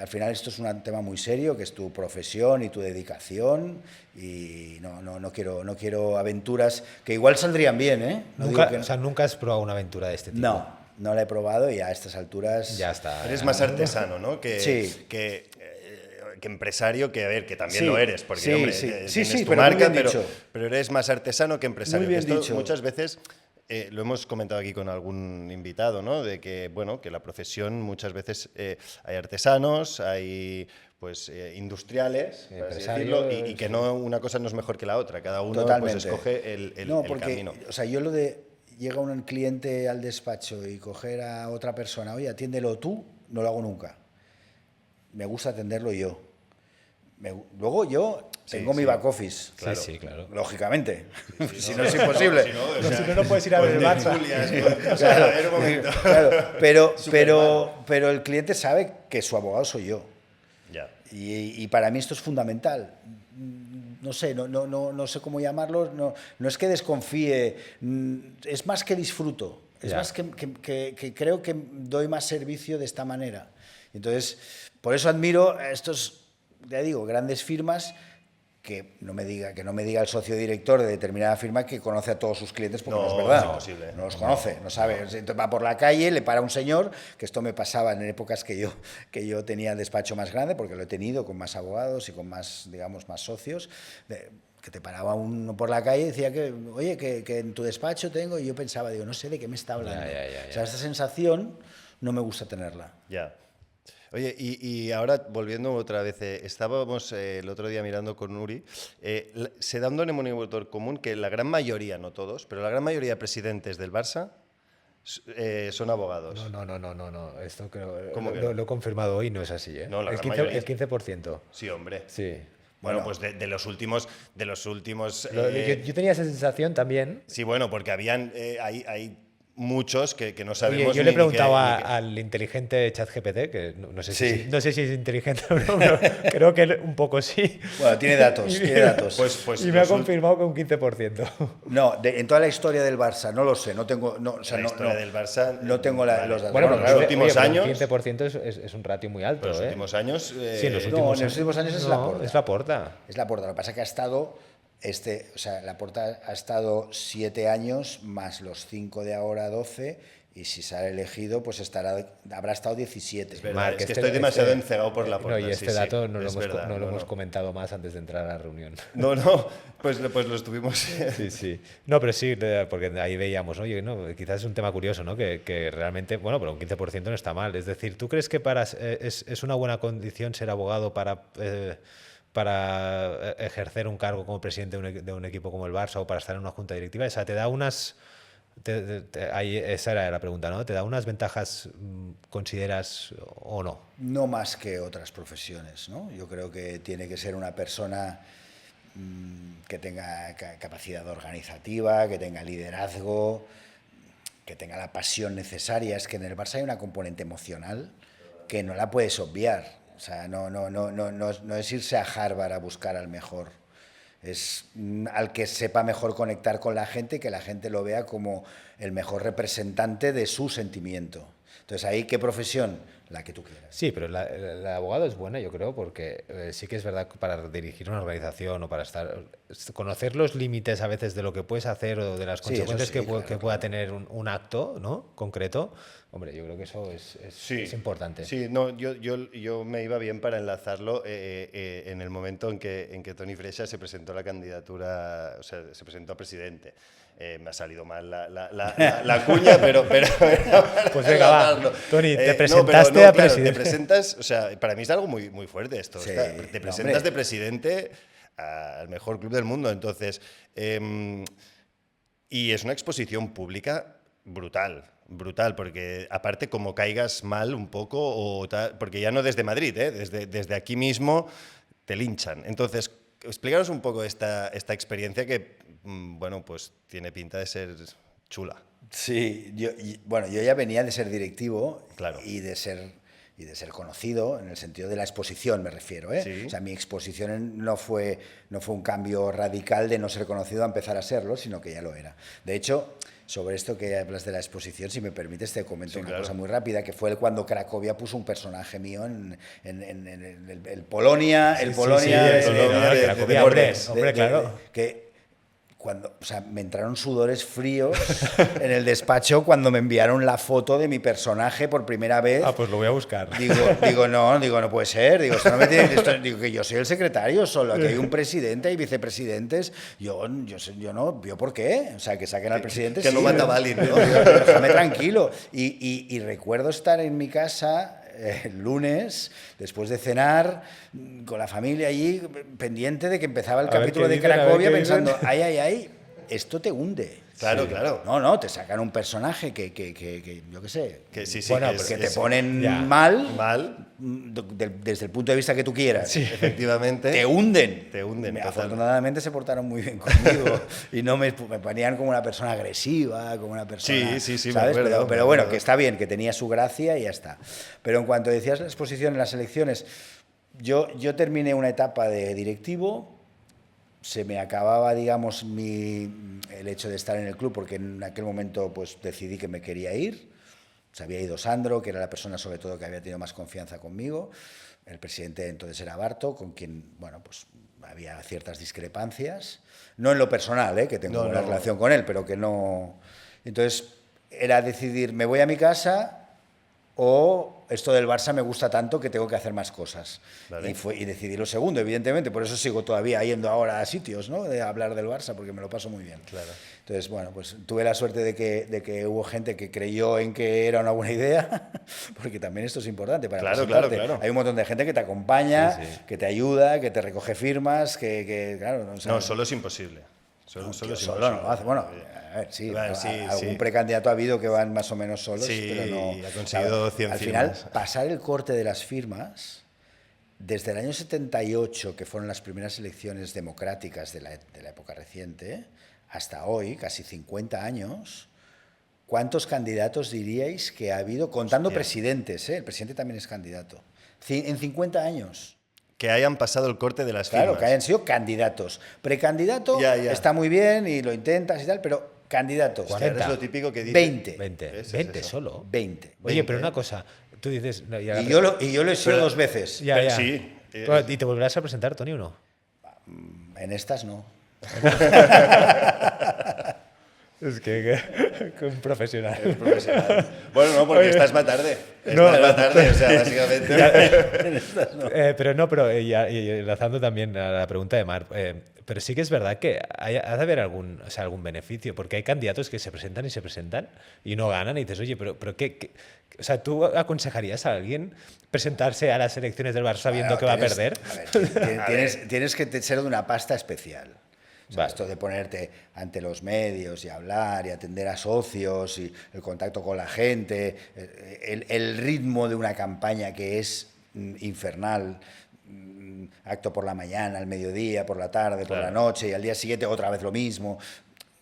al final esto es un tema muy serio, que es tu profesión y tu dedicación, y no quiero aventuras que igual saldrían bien, ¿eh?
O sea, ¿nunca has probado una aventura de este tipo?
No la he probado, y a estas alturas...
Ya está.
Eres más artesano, ¿no?
Sí.
Que empresario, que también lo eres, porque,
sí,
hombre, tienes tu marca, pero eres más artesano que empresario.
Muy bien dicho.
Muchas veces... lo hemos comentado aquí con algún invitado, ¿no? De que, bueno, que la profesión muchas veces hay artesanos, hay pues industriales, por así decirlo, y que no, una cosa no es mejor que la otra, cada uno pues escoge el camino.
O sea, yo lo de llega un cliente al despacho y coger a otra persona, oye, atiéndelo tú, no lo hago nunca. Me gusta atenderlo yo. Luego yo tengo mi back office,
claro. Sí, claro.
Lógicamente. Si no es imposible.
Si no puedes ir a ver el Barça.
Claro, pero el cliente sabe que su abogado soy yo.
Ya.
Y para mí esto es fundamental. No sé, no sé cómo llamarlo. No es que desconfíe, es más que disfruto. Es más que creo que doy más servicio de esta manera. Entonces, por eso admiro a estos, ya digo, grandes firmas, que no me diga el socio director de determinada firma que conoce a todos sus clientes, porque no es verdad.
Es imposible.
No los conoce, no sabe. Entonces va por la calle, le para un señor, que esto me pasaba en épocas que yo tenía el despacho más grande, porque lo he tenido con más abogados y con más, digamos, más socios, que te paraba uno por la calle y decía que, oye, que en tu despacho tengo, y yo pensaba, digo, no sé de qué me está hablando. O sea, esta sensación no me gusta tenerla.
Ya. Oye, y ahora volviendo otra vez, estábamos el otro día mirando con Uri, se da un denominador común que la gran mayoría, no todos, pero la gran mayoría de presidentes del Barça son abogados.
No. Esto creo,
¿Cómo que
lo he confirmado hoy, no es así, ¿eh?
No,
el 15%.
Sí, hombre.
Sí.
Bueno, pues de los últimos...
yo tenía esa sensación también.
Sí, bueno, porque habían... hay muchos que no sabemos.
Oye, yo le preguntaba al inteligente ChatGPT, que no sé si es inteligente o no, pero creo que un poco sí.
Bueno, tiene datos.
Pues y me ha confirmado que un 15%.
No, en toda la historia del Barça, no lo sé, no tengo...
la historia del Barça...
No tengo los datos.
Bueno,
en los últimos años...
El 15% es un ratio muy alto,
en los últimos años...
Sí, en los últimos
años es Laporta.
Es Laporta.
Es Laporta, lo que pasa es que ha estado... Laporta ha estado 7 años, más los 5 de ahora, 12, y si sale elegido, pues habrá estado 17.
Es verdad, es que estoy demasiado encegado por Laporta.
No, y este dato no lo hemos comentado más antes de entrar a la reunión.
Pues lo estuvimos...
Sí. No, pero sí, porque ahí veíamos, oye, no, quizás es un tema curioso, ¿no? Que realmente, bueno, pero un 15% no está mal. Es decir, ¿tú crees que es una buena condición ser abogado para ejercer un cargo como presidente de un equipo como el Barça o para estar en una junta directiva? O sea, te da Ahí, esa era la pregunta, ¿no? ¿Te da unas ventajas, consideras, o no?
No más que otras profesiones, ¿no? Yo creo que tiene que ser una persona que tenga capacidad organizativa, que tenga liderazgo, que tenga la pasión necesaria. Es que en el Barça hay una componente emocional que no la puedes obviar. O sea, no es irse a Harvard a buscar al mejor. Es al que sepa mejor conectar con la gente y que la gente lo vea como el mejor representante de su sentimiento. Entonces, ahí, ¿qué profesión? La que tú quieras.
Sí, pero el abogado es buena, yo creo, porque sí que es verdad que para dirigir una organización o para conocer los límites a veces de lo que puedes hacer o de las consecuencias
sí,
que pueda tener un acto, ¿no? Concreto. Hombre, yo creo que eso es importante.
Sí, no, yo me iba bien para enlazarlo en el momento en que Toni Freixa se presentó a la candidatura, o sea, se presentó a presidente. Me ha salido mal la cuña, pero
pues venga, va. Toni, te presentaste a presidente.
Te presentas, o sea, para mí es algo muy, muy fuerte esto.
Sí,
Te presentas de presidente al mejor club del mundo, entonces. Y es una exposición pública brutal, porque aparte como caigas mal un poco, porque ya no desde Madrid, desde aquí mismo te linchan. Entonces, explícanos un poco esta experiencia que, bueno, pues tiene pinta de ser chula.
Sí, yo ya venía de ser directivo,
claro,
y de ser conocido, en el sentido de la exposición me refiero, ¿eh?
Sí.
O sea, mi exposición no fue un cambio radical de no ser conocido a empezar a serlo, sino que ya lo era. De hecho, sobre esto que hablas de la exposición, si me permites, te comento una cosa muy rápida, que fue cuando Cracovia puso un personaje mío en el Polonia,
de Cracovia, hombre, claro.
O sea, me entraron sudores fríos en el despacho cuando me enviaron la foto de mi personaje por primera vez.
Ah, pues lo voy a buscar.
Digo, no puede ser. Digo, digo que yo soy el secretario solo, que hay un presidente y vicepresidentes. Yo no, ¿yo por qué? O sea, que saquen al presidente.
Que no mata a Balin, ¿no?
Déjame tranquilo. Y recuerdo estar en mi casa el lunes, después de cenar, con la familia allí, pendiente de que empezaba el capítulo de Cracovia, pensando, ay, esto te hunde.
Claro,
sí.
Claro.
No, te sacan un personaje que yo qué sé,
que sí,
bueno, que te ponen mal, desde el punto de vista que tú quieras.
Sí. Efectivamente.
Te hunden.
Afortunadamente
se portaron muy bien conmigo y no me ponían como una persona agresiva, como una persona...
Sí,
¿sabes? Pero bueno, que está bien, que tenía su gracia y ya está. Pero en cuanto decías la exposición en las elecciones, yo terminé una etapa de directivo. Se me acababa, digamos, el hecho de estar en el club, porque en aquel momento pues decidí que me quería ir. Se había ido Sandro, que era la persona sobre todo que había tenido más confianza conmigo. El presidente entonces era Barto, con quien, bueno, pues había ciertas discrepancias. No en lo personal, que tengo una relación con él, pero que no... Entonces era decidir, ¿me voy a mi casa o esto del Barça me gusta tanto que tengo que hacer más cosas? Vale. Y decidí lo segundo, evidentemente, por eso sigo todavía yendo ahora a sitios, ¿no?, de hablar del Barça, porque me lo paso muy bien.
Claro.
Entonces, bueno, pues tuve la suerte de que hubo gente que creyó en que era una buena idea, porque también esto es importante para presentarte.
Claro.
Hay un montón de gente que te acompaña, que te ayuda, que te recoge firmas, claro...
No, solo es imposible. Solo
no lo hace. Bueno, a ver, sí, algún precandidato ha habido que van más o menos solos, pero no...
ha conseguido 100
al
firmas.
final, pasar el corte de las firmas, desde el año 78, que fueron las primeras elecciones democráticas de la época reciente, hasta hoy, casi 50 años, ¿cuántos candidatos diríais que ha habido? Contando presidentes, el presidente también es candidato. En 50 años...
Que hayan pasado el corte de las firmas.
Claro, que hayan sido candidatos. Precandidato está muy bien y lo intentas y tal, pero candidatos.
40. Es lo típico que dice.
20 solo.
20.
Oye, pero una cosa, tú dices... No,
y yo lo he sido 2 veces.
Ya.
Sí.
¿Y te volverás a presentar, Toni, o no?
En estas no.
Es que un profesional.
Es profesional. Bueno, no, porque estás más tarde. O sea, básicamente.
Pero y enlazando también a la pregunta de Mar, pero sí que es verdad que ha de haber algún beneficio, porque hay candidatos que se presentan y no ganan, y dices, oye, pero ¿qué? O sea, ¿tú aconsejarías a alguien presentarse a las elecciones del Barça sabiendo que va a perder?
Tienes que ser de una pasta especial. O sea,
Vale.
esto de ponerte ante los medios y hablar y atender a socios y el contacto con la gente, el ritmo de una campaña que es infernal, acto por la mañana, al mediodía, por la tarde, por la
Claro.
noche y al día siguiente otra vez lo mismo.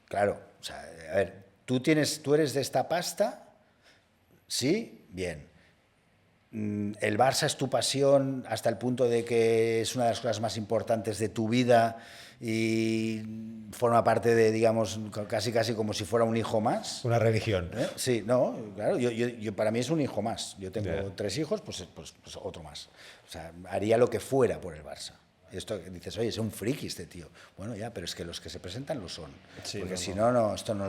Claro, o sea, a ver, tú eres de esta pasta, ¿sí? Bien. ¿El Barça es tu pasión hasta el punto de que es una de las cosas más importantes de tu vida y forma parte de, digamos, casi como si fuera un hijo más?
Una religión.
¿Eh? Sí, no, claro, para mí es un hijo más. Yo tengo
Ya.
3 hijos, pues otro más. O sea, haría lo que fuera por el Barça. Y esto dices, oye, es un friki este tío. Bueno, ya, pero es que los que se presentan lo son.
Sí,
porque
no,
si
no.
no, esto no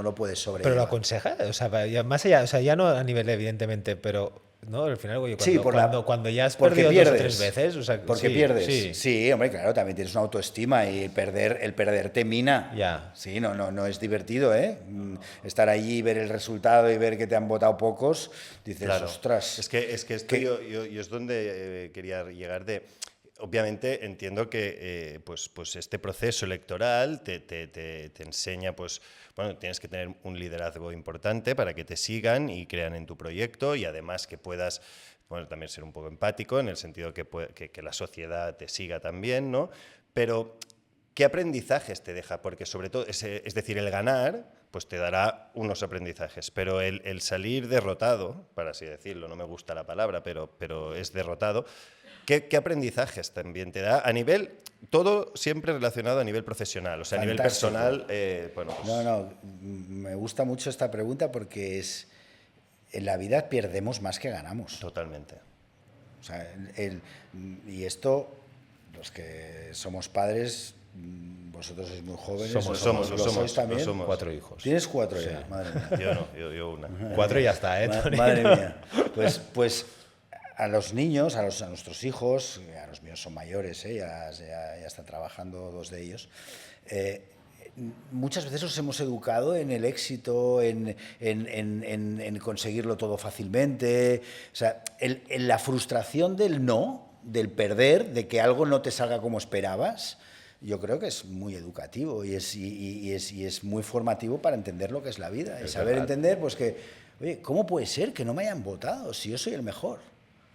lo puedes
Pero
sobrellevar.
lo aconseja, o sea, más allá, o sea, ya no a nivel evidentemente, pero no, al final, oye,
Sí,
cuando ya has
porque
perdido 2 o
pierdes.
3 veces, o sea,
Porque
sí,
pierdes.
sí.
Sí, hombre, claro, también tienes una autoestima y el perder te mina.
Ya.
Sí, no es divertido, ¿eh? Estar allí, ver el resultado y ver que te han votado pocos, dices,
Claro.
ostras.
Es que esto
¿Qué?
yo es donde quería llegar de... Obviamente entiendo que pues este proceso electoral te enseña, pues, bueno, tienes que tener un liderazgo importante para que te sigan y crean en tu proyecto y además que puedas, bueno, también ser un poco empático en el sentido que la sociedad te siga también, ¿no? Pero, ¿qué aprendizajes te deja? Porque sobre todo, es decir, el ganar, pues te dará unos aprendizajes, pero el salir derrotado, para así decirlo, no me gusta la palabra, pero es derrotado, ¿qué aprendizajes también te da a nivel, todo siempre relacionado a nivel profesional, o sea, a nivel
Fantástico.
personal, bueno, pues,
No, me gusta mucho esta pregunta porque en la vida perdemos más que ganamos.
totalmente.
O sea, y esto, los que somos padres, vosotros sois muy jóvenes,
Somos,
¿lo
somos,
sois también?
lo somos.
4 hijos.
Tienes 4 ya, madre mía.
Yo no, yo una.
4 y ya está, ¿eh, Tony?
Madre mía. Pues a los niños, a nuestros hijos, a los míos son mayores, ya están trabajando 2 de ellos, muchas veces los hemos educado en el éxito, en conseguirlo todo fácilmente. O sea, en la frustración del no, del perder, de que algo no te salga como esperabas, yo creo que es muy educativo y es muy formativo para entender lo que es la vida. Y saber entender, pues que, oye, ¿cómo puede ser que no me hayan votado si yo soy el mejor?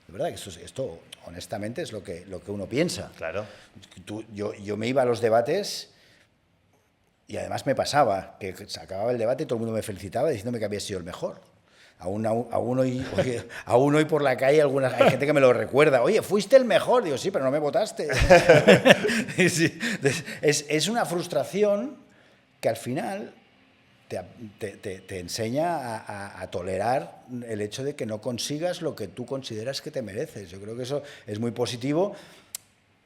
De verdad que esto honestamente, es lo que uno piensa.
Claro.
Yo me iba a los debates y además me pasaba que se acababa el debate y todo el mundo me felicitaba diciéndome que había sido el mejor. Aún hoy por la calle hay gente que me lo recuerda. Oye, fuiste el mejor. Digo, sí, pero no me votaste. Sí. Es una frustración que al final te enseña a tolerar el hecho de que no consigas lo que tú consideras que te mereces. Yo creo que eso es muy positivo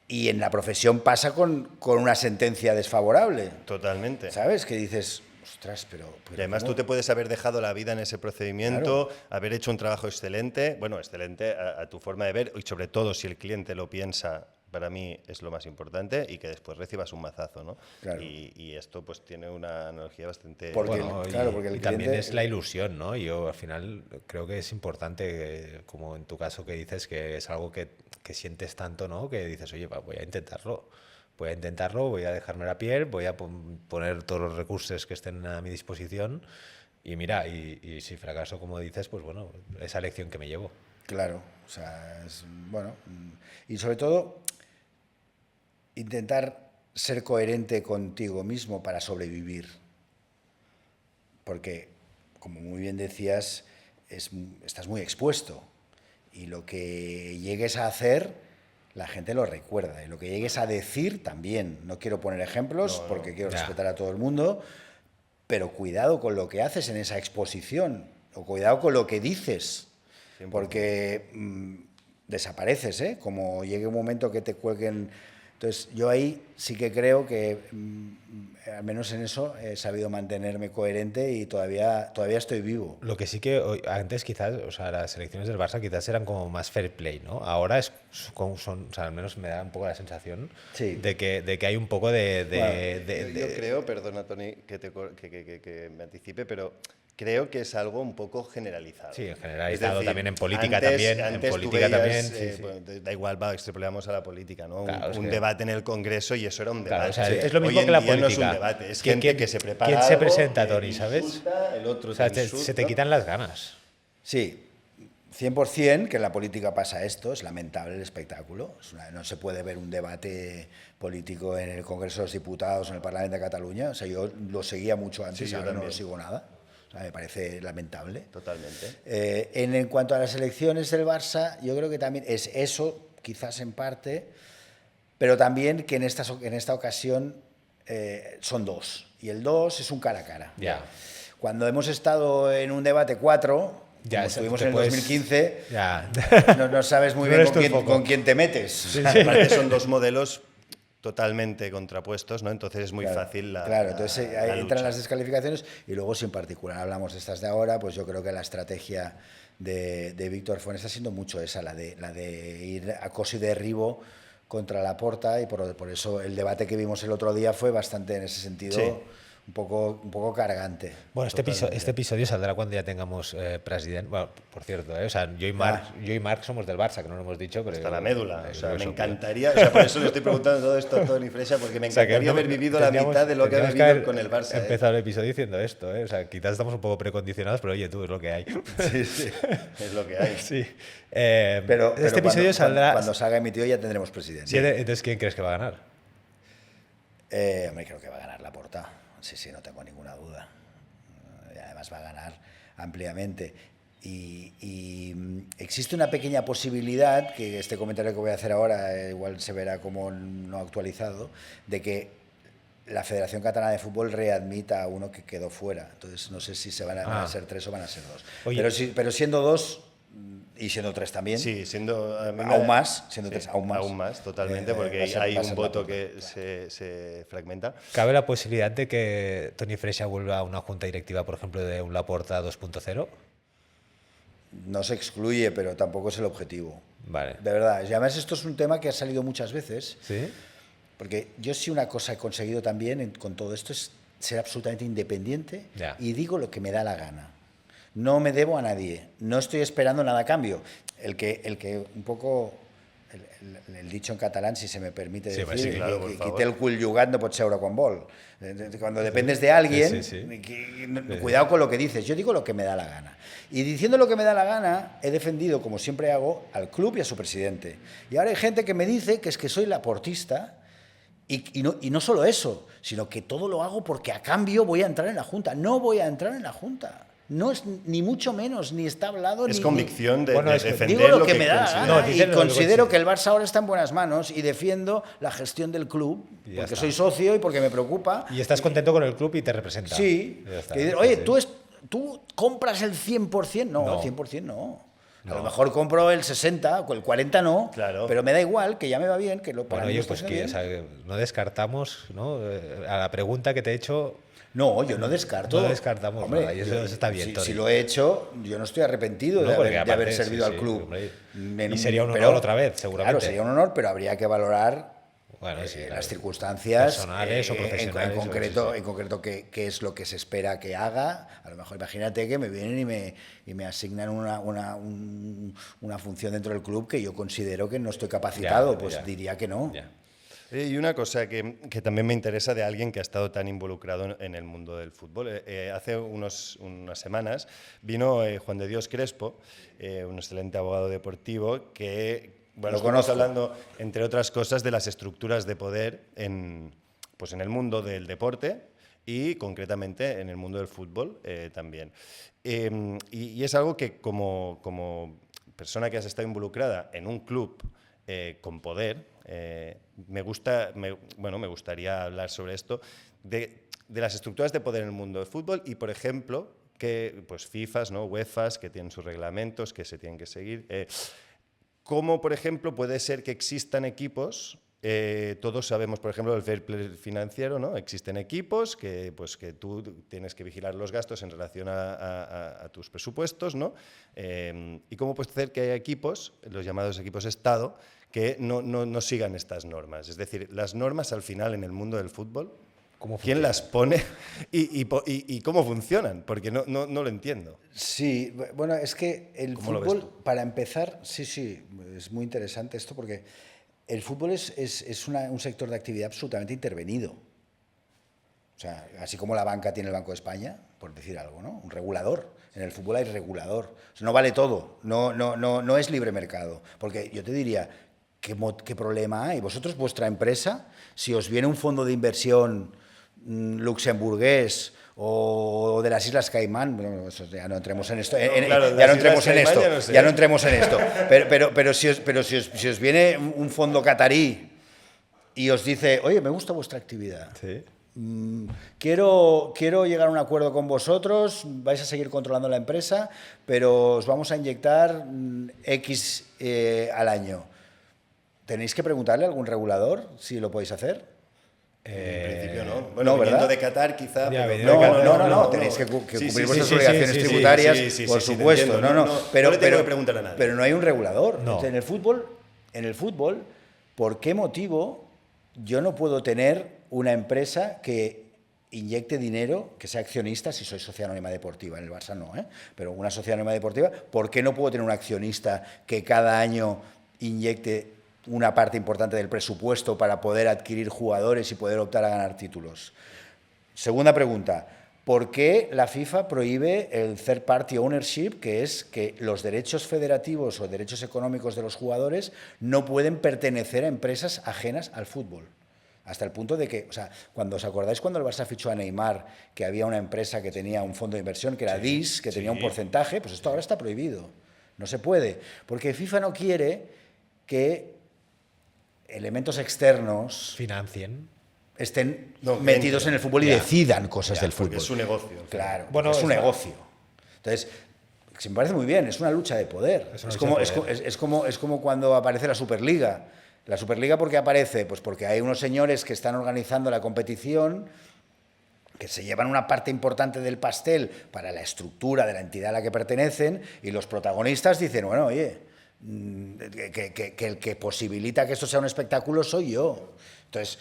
y en la profesión pasa con una sentencia desfavorable.
Totalmente.
¿Sabes? Que dices, ostras, pero
Y además
¿cómo?
tú te puedes haber dejado la vida en ese procedimiento, haber hecho un trabajo excelente, bueno, excelente a tu forma de ver y sobre todo si el cliente lo piensa, para mí es lo más importante y que después recibas un mazazo, ¿no?
Claro.
Y esto pues tiene una analogía bastante...
Porque
Bueno,
porque el
y también
cliente-
es la ilusión, ¿no? Yo al final creo que es importante, como en tu caso que dices, que es algo que sientes tanto, ¿no? Que dices, oye, voy a intentarlo. Voy a dejarme la piel, voy a poner todos los recursos que estén a mi disposición y mira, y si fracaso, como dices, pues bueno, esa lección que me llevo.
Claro, o sea, bueno, y sobre todo intentar ser coherente contigo mismo para sobrevivir. Porque, como muy bien decías, estás muy expuesto y lo que llegues a hacer, la gente lo recuerda. Y lo que llegues a decir también. No quiero poner ejemplos porque quiero
Ya.
respetar a todo el mundo, pero cuidado con lo que haces en esa exposición o cuidado con lo que dices.
100%.
Porque desapareces, ¿eh? Como llegue un momento que te cuelguen. Entonces, yo ahí sí que creo que, al menos en eso, he sabido mantenerme coherente y todavía estoy vivo.
Lo que sí que antes quizás, o sea, las elecciones del Barça quizás eran como más fair play, ¿no? Ahora o sea, al menos me da un poco la sensación
Sí.
de que hay un poco de
Yo creo, perdona Tony que me anticipe, pero creo que es algo un poco generalizado.
Sí,
Es
generalizado
decir,
también en política
antes,
también.
antes
En
tú
política
veías,
también. Sí, sí.
pues, da igual, extrapolamos a la política, ¿no?
Claro, es
un
que-
debate en el Congreso y eso era un
Claro,
debate.
o sea,
Sí.
es lo mismo
Hoy en
que la
día no es
política.
un debate, es
¿Quién-
gente que se prepara
¿Quién se
algo,
presenta,
que
Tony, sabes?
insulta, el otro
O sea,
te insulta.
se te quitan las ganas.
Sí, 100% que en la política pasa esto, es lamentable el espectáculo. No se puede ver un debate político en el Congreso de los Diputados o en el Parlamento de Cataluña. O sea, yo lo seguía mucho antes
Sí,
y
yo
ahora no
también.
lo sigo nada. O sea, me parece lamentable.
Totalmente.
En cuanto a las elecciones del Barça, yo creo que también es eso, quizás en parte, pero también que en esta ocasión son dos. Y el dos es un cara a cara.
Ya.
Cuando hemos estado en un debate 4,
Ya,
como
eso
estuvimos
te
en el
puedes-
2015,
Ya.
no sabes muy
No
bien
eres tú el foco.
con quién te metes.
Aparte son dos modelos totalmente contrapuestos, ¿no? Entonces es muy
Claro,
fácil la
claro, entonces
la
ahí
lucha.
entran las descalificaciones y luego si en particular hablamos de estas de ahora, pues yo creo que la estrategia de Víctor Font está siendo mucho esa, la de ir a cosi de derribo contra la Porta y por eso el debate que vimos el otro día fue bastante en ese sentido
Sí.
un poco cargante.
Bueno, este episodio saldrá cuando ya tengamos presidente. Bueno, por cierto, o sea, yo y Marc somos del Barça, que no lo hemos dicho, pero
Hasta la médula. O sea, me
eso,
encantaría, o sea, por eso le estoy preguntando todo esto a Tony Freixa, porque me
O sea, que
encantaría
no-
haber vivido la
tendríamos-
mitad de lo que ha
tendríamos
vivido
haber
con el Barça.
Empezado el episodio diciendo esto, O sea, quizás estamos un poco precondicionados, pero oye, tú, es lo que hay.
Sí, sí, es lo que hay.
Sí.
Pero
este episodio saldrá.
cuando salga emitido ya tendremos presidente.
Sí, entonces, ¿quién crees que va a ganar?
Hombre, creo que va a ganar la Porta. Sí, no tengo ninguna duda. Y además va a ganar ampliamente. Y existe una pequeña posibilidad, que este comentario que voy a hacer ahora igual se verá como no actualizado, de que la Federación Catalana de Fútbol readmita a uno que quedó fuera. Entonces no sé si van a ser 3 o van a ser 2.
Oye.
Pero siendo 2 y siendo 3 también,
Sí, siendo
aún más, siendo
sí,
3 aún más.
Aún más, totalmente,
va
porque
a ser-
hay
va a
un
ser la
voto
Porta.
que se fragmenta.
¿Cabe la posibilidad de que Tony Freixa vuelva a una junta directiva, por ejemplo, de un Laporta 2.0?
No se excluye, pero tampoco es el objetivo.
Vale.
De verdad. Y además esto es un tema que ha salido muchas veces,
¿Sí?
porque yo sí una cosa he conseguido también con todo esto es ser absolutamente independiente
Ya.
y digo lo que me da la gana. No me debo a nadie, no estoy esperando nada a cambio. El que un poco, el dicho en catalán, si se me permite
Sí,
decir,
sí,
claro, por
que
favor.
té el cul llogat no pot seure quan vol. Cuando dependes de alguien,
Sí, sí.
cuidado con lo que dices. Yo digo lo que me da la gana. Y diciendo lo que me da la gana, he defendido, como siempre hago, al club y a su presidente. Y ahora hay gente que me dice que es que soy laportista y no solo eso, sino que todo lo hago porque a cambio voy a entrar en la Junta. No voy a entrar en la Junta. No es ni mucho menos, ni está hablado,
Es
ni...
convicción de,
Bueno,
de
es que
defender
Digo lo que me da la
considera.
gana
No,
y
dicen lo que
considero
considero.
que el Barça ahora está en buenas manos y defiendo la gestión del club
Y ya
porque
está.
soy socio y porque me preocupa.
Y estás contento con el club y te representa.
Sí.
Ya está.
Que dices, oye,
Sí.
¿tú compras el 100%? No,
No.
100% no. A
No.
lo mejor compro el 60, o el 40 no,
Claro.
pero me da igual, que ya me va bien, que lo para
Bueno,
mí
oye,
está
pues
haciendo
que, o
bien.
sea, no descartamos, ¿no? A la pregunta que te he hecho,
No, yo no descarto.
No descartamos
Hombre,
nada, y eso está bien,
Si,
Tony.
si lo he hecho, yo no estoy arrepentido
No,
de
porque
haber
aparte,
servido
sí,
al
sí,
club.
hombre.
En
Y sería un honor otra vez, seguramente.
Claro, sería un honor, pero habría que valorar
bueno, sí, claro.
las circunstancias
Personales o profesionales,
en concreto,
sí.
en concreto qué es lo que se espera que haga. A lo mejor imagínate que me vienen y me asignan una función dentro del club que yo considero que no estoy capacitado,
Ya,
pues
ya.
diría que no.
Ya.
Y una cosa que también me interesa de alguien que ha estado tan involucrado en el mundo del fútbol. Hace unas semanas vino Juan de Dios Crespo, un excelente abogado deportivo, que bueno,
Lo
estamos
conozco.
hablando, entre otras cosas, de las estructuras de poder pues en el mundo del deporte y concretamente en el mundo del fútbol también. Y es algo que como persona que has estado involucrada en un club con poder, me gustaría hablar sobre esto, de las estructuras de poder en el mundo del fútbol y, por ejemplo, que pues FIFAs, ¿no? UEFAs, que tienen sus reglamentos que se tienen que seguir. ¿Cómo, por ejemplo, puede ser que existan equipos? Todos sabemos, por ejemplo, el fair play financiero, ¿no? Existen equipos que tú tienes que vigilar los gastos en relación a tus presupuestos, ¿no? ¿Y cómo puede ser que haya equipos, los llamados equipos Estado, que no sigan estas normas? Es decir, las normas al final en el mundo del fútbol,
¿Cómo
quién
funciona?
las pone y cómo funcionan, porque no lo entiendo.
Sí, bueno, es que el
¿Cómo lo ves
fútbol,
tú?
para empezar, sí, es muy interesante esto porque el fútbol es un sector de actividad absolutamente intervenido. O sea, así como la banca tiene el Banco de España, por decir algo, ¿no? Un regulador. En el fútbol hay regulador. O sea, no vale todo, no es libre mercado. Porque yo te diría, ¿qué problema hay? Vosotros, vuestra empresa, si os viene un fondo de inversión luxemburgués o de las Islas Caimán, bueno, ya no entremos en esto,
Claro,
ya no
las
entremos en
Islas
esto,
Caimán ya no sé.
ya no entremos en esto. Pero si os viene un fondo catarí y os dice, oye, me gusta vuestra actividad,
Sí.
quiero llegar a un acuerdo con vosotros, vais a seguir controlando la empresa, pero os vamos a inyectar X al año. ¿Tenéis que preguntarle a algún regulador si lo podéis hacer?
En principio no. Bueno,
no,
viniendo
¿verdad?
de Qatar quizá,
Ya,
pero...
viniendo de Qatar,
No, tenéis que
Sí,
cumplir
sí,
vuestras
sí,
obligaciones
sí, sí,
tributarias,
sí,
por
sí, te
supuesto.
entiendo. No le tengo que preguntar a nadie.
Pero no hay un regulador.
No.
En el fútbol, ¿por qué motivo yo no puedo tener una empresa que inyecte dinero, que sea accionista, si soy sociedad anónima deportiva? En el Barça no, pero una sociedad anónima deportiva, ¿por qué no puedo tener un accionista que cada año inyecte una parte importante del presupuesto para poder adquirir jugadores y poder optar a ganar títulos? Segunda pregunta, ¿por qué la FIFA prohíbe el third party ownership, que es que los derechos federativos o derechos económicos de los jugadores no pueden pertenecer a empresas ajenas al fútbol? Hasta el punto de que, o sea, cuando os acordáis cuando el Barça fichó a Neymar, que había una empresa que tenía un fondo de inversión, que era DIS, que tenía un porcentaje, pues esto ahora está prohibido. No se puede, porque FIFA no quiere que elementos externos
Financien.
estén
No,
metidos
entren.
en el fútbol y
Ya.
decidan cosas del
Porque
fútbol.
es su negocio. al final.
Claro,
Bueno,
es un
es-
negocio. Entonces, se me parece muy bien, es una lucha de poder.
Es una
Es
lucha
como,
de
es,
poder.
es como cuando aparece la Superliga. ¿La Superliga por qué aparece? Pues porque hay unos señores que están organizando la competición, que se llevan una parte importante del pastel para la estructura de la entidad a la que pertenecen, y los protagonistas dicen, bueno, oye, que el que posibilita que esto sea un espectáculo soy yo. Entonces,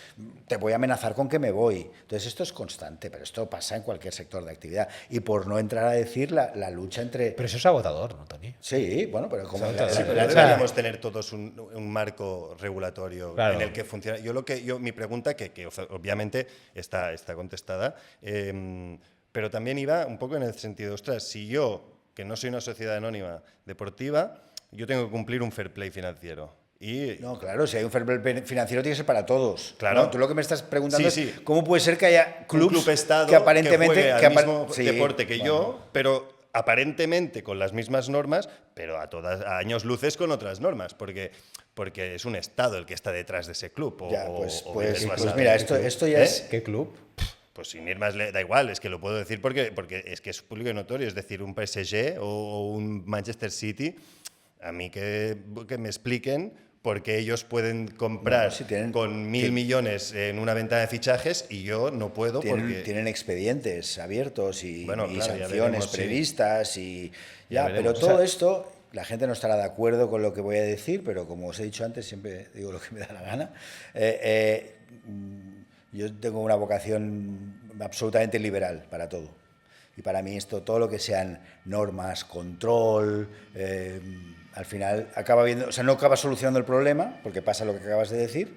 te voy a amenazar con que me voy. Entonces, esto es constante, pero esto pasa en cualquier sector de actividad. Y por no entrar a decir la lucha entre...
Pero eso es agotador, ¿no, Tony?
Sí, bueno, pero como...
Sí,
Sí, pero
O sea,
deberíamos tener todos un marco regulatorio
Claro.
en el que funciona. Mi pregunta, que obviamente está contestada, pero también iba un poco en el sentido, ostras, si yo, que no soy una sociedad anónima deportiva, yo tengo que cumplir un fair play financiero. Y
No, claro, si hay un fair play financiero tiene que ser para todos.
Claro.
¿No? Tú lo que me estás preguntando
Sí,
es
sí.
cómo puede ser que haya
un
clubes
club estado
que aparentemente...
que juegue al mismo
Sí,
deporte que
bueno.
yo, pero aparentemente con las mismas normas, pero a años luces con otras normas, porque es un Estado el que está detrás de ese club.
Ya, pues
basado
mira,
en-
esto ya es...
¿Qué club?
Pues sin ir más, da igual, es que lo puedo decir porque es que es público y notorio, es decir, un PSG o un Manchester City, a mí que me expliquen por qué ellos pueden comprar
No, si tienen-
con 1.000 millones en una ventana de fichajes y yo no puedo porque...
Tienen expedientes abiertos y,
Bueno,
y
claro, ya
sanciones
veremos, sí.
previstas y
Ya
ya,
veremos.
pero todo
O sea,
esto la gente no estará de acuerdo con lo que voy a decir, pero como os he dicho antes, siempre digo lo que me da la gana. Yo tengo una vocación absolutamente liberal para todo. Y para mí esto, todo lo que sean normas, control, al final acaba viendo, o sea, no acaba solucionando el problema, porque pasa lo que acabas de decir,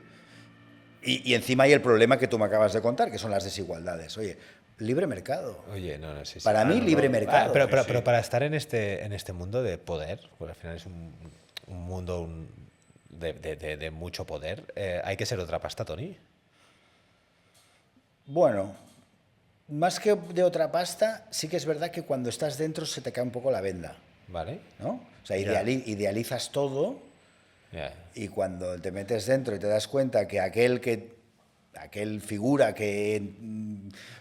y encima hay el problema que tú me acabas de contar, que son las desigualdades. Oye, libre mercado.
Oye, no, sí.
Para mí, libre mercado.
Pero para estar en este mundo de poder, porque al final es un mundo de mucho poder, hay que ser otra pasta, Tony.
Bueno, más que de otra pasta, sí que es verdad que cuando estás dentro se te cae un poco la venda,
¿Vale?
¿no? O sea,
Ya.
idealizas todo
Ya.
y cuando te metes dentro y te das cuenta que aquel figura que,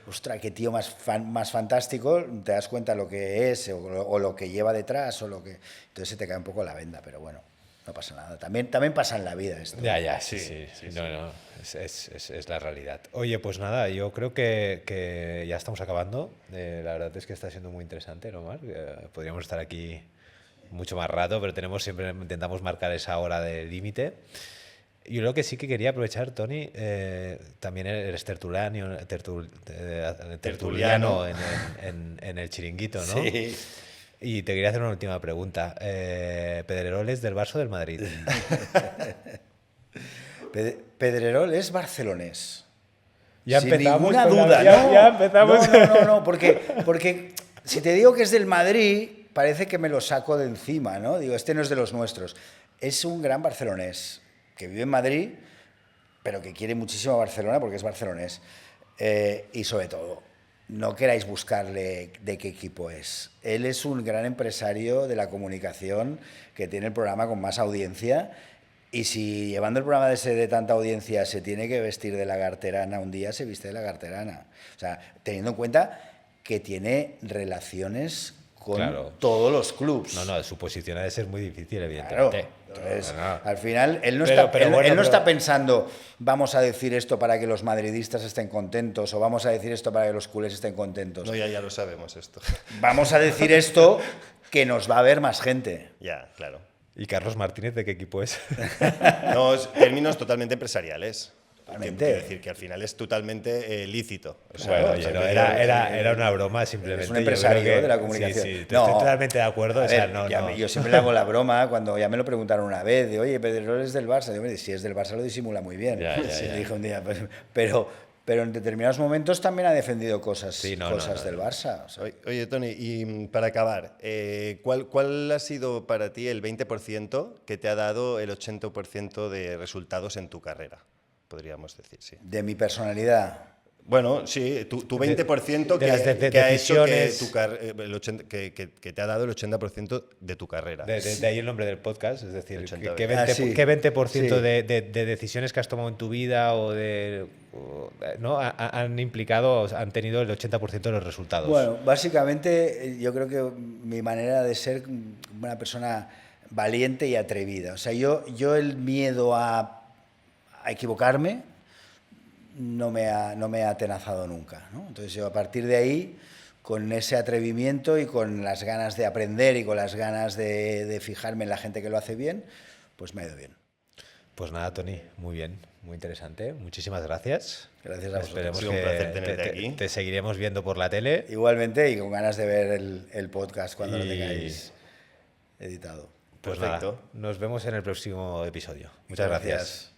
ostras, qué tío más fantástico, te das cuenta lo que es o lo que lleva detrás o lo que... Entonces se te cae un poco la venda, pero bueno, no pasa nada. También pasa en la vida esto.
Ya, sí. No, es la realidad. Oye, pues nada, yo creo que ya estamos acabando. La verdad es que está siendo muy interesante, ¿no, Marc? Podríamos estar aquí mucho más rato, pero intentamos marcar esa hora de límite. Yo lo que sí que quería aprovechar, Tony, también eres tertuliano en el Chiringuito, ¿no?
Sí.
Y te quería hacer una última pregunta. ¿Pedrerol es del Barça o del Madrid?
Pedrerol es barcelonés.
Ya
Sin
empezamos
ninguna
con la-
duda.
ya-
no,
ya empezamos.
no, porque si te digo que es del Madrid, parece que me lo saco de encima, ¿no? Digo, este no es de los nuestros. Es un gran barcelonés que vive en Madrid, pero que quiere muchísimo a Barcelona porque es barcelonés. Y sobre todo, no queráis buscarle de qué equipo es. Él es un gran empresario de la comunicación que tiene el programa con más audiencia. Y si llevando el programa de tanta audiencia se tiene que vestir de lagarterana un día, se viste de lagarterana. O sea, teniendo en cuenta que tiene relaciones con todos los clubs.
No, su posición ha de ser muy difícil,
Claro.
evidentemente.
Entonces,
No.
al final, él no,
Pero
está pensando, vamos a decir esto para que los madridistas estén contentos o vamos a decir esto para que los culés estén contentos.
No, ya lo sabemos esto.
Vamos a decir esto que nos va a ver más gente.
Ya, claro.
¿Y Carlos Martínez de qué equipo es?
No, términos totalmente empresariales.
Totalmente.
Quiero decir que al final es totalmente lícito. O sea,
Bueno,
o
oye,
sea,
no,
que
era una broma simplemente.
Es un
Yo creo
empresario
que-
de la comunicación.
Sí, estoy totalmente de acuerdo.
A
O sea,
ver,
no,
ya
no.
yo siempre le hago la broma cuando ya me lo preguntaron una vez, de oye, Pedrerol es del Barça. Yo me dije, si es del Barça lo disimula muy bien.
Ya,
Sí,
ya.
le dije un día, pero en determinados momentos también ha defendido cosas,
Sí, no,
del Barça. O sea,
Oye, Tony, y para acabar, ¿cuál ha sido para ti el 20% que te ha dado el 80% de resultados en tu carrera? Podríamos decir, sí.
de mi personalidad.
Bueno, sí, tu 20%
de las
que ha hecho que,
decisiones.
que te ha dado el 80% de tu carrera.
De ahí el nombre del podcast, es decir,
80.
¿qué 20%,
sí.
qué 20%
Sí.
de decisiones que has tomado en tu vida ¿no? han implicado, han tenido el 80% de los resultados?
Bueno, básicamente yo creo que mi manera de ser una persona valiente y atrevida. O sea, yo el miedo a equivocarme no me ha atenazado nunca, ¿no? Entonces yo a partir de ahí, con ese atrevimiento y con las ganas de aprender y con las ganas de fijarme en la gente que lo hace bien, pues me ha ido bien.
Pues nada, Tony, muy bien, muy interesante. Muchísimas gracias.
Gracias a vosotros.
Esperemos
Ha sido un
que
placer tenerte aquí.
te seguiremos viendo por la tele.
Igualmente y con ganas de ver el podcast cuando lo
Y-
tengáis editado.
Pues
Perfecto.
nada, nos vemos en el próximo episodio. Muchas gracias.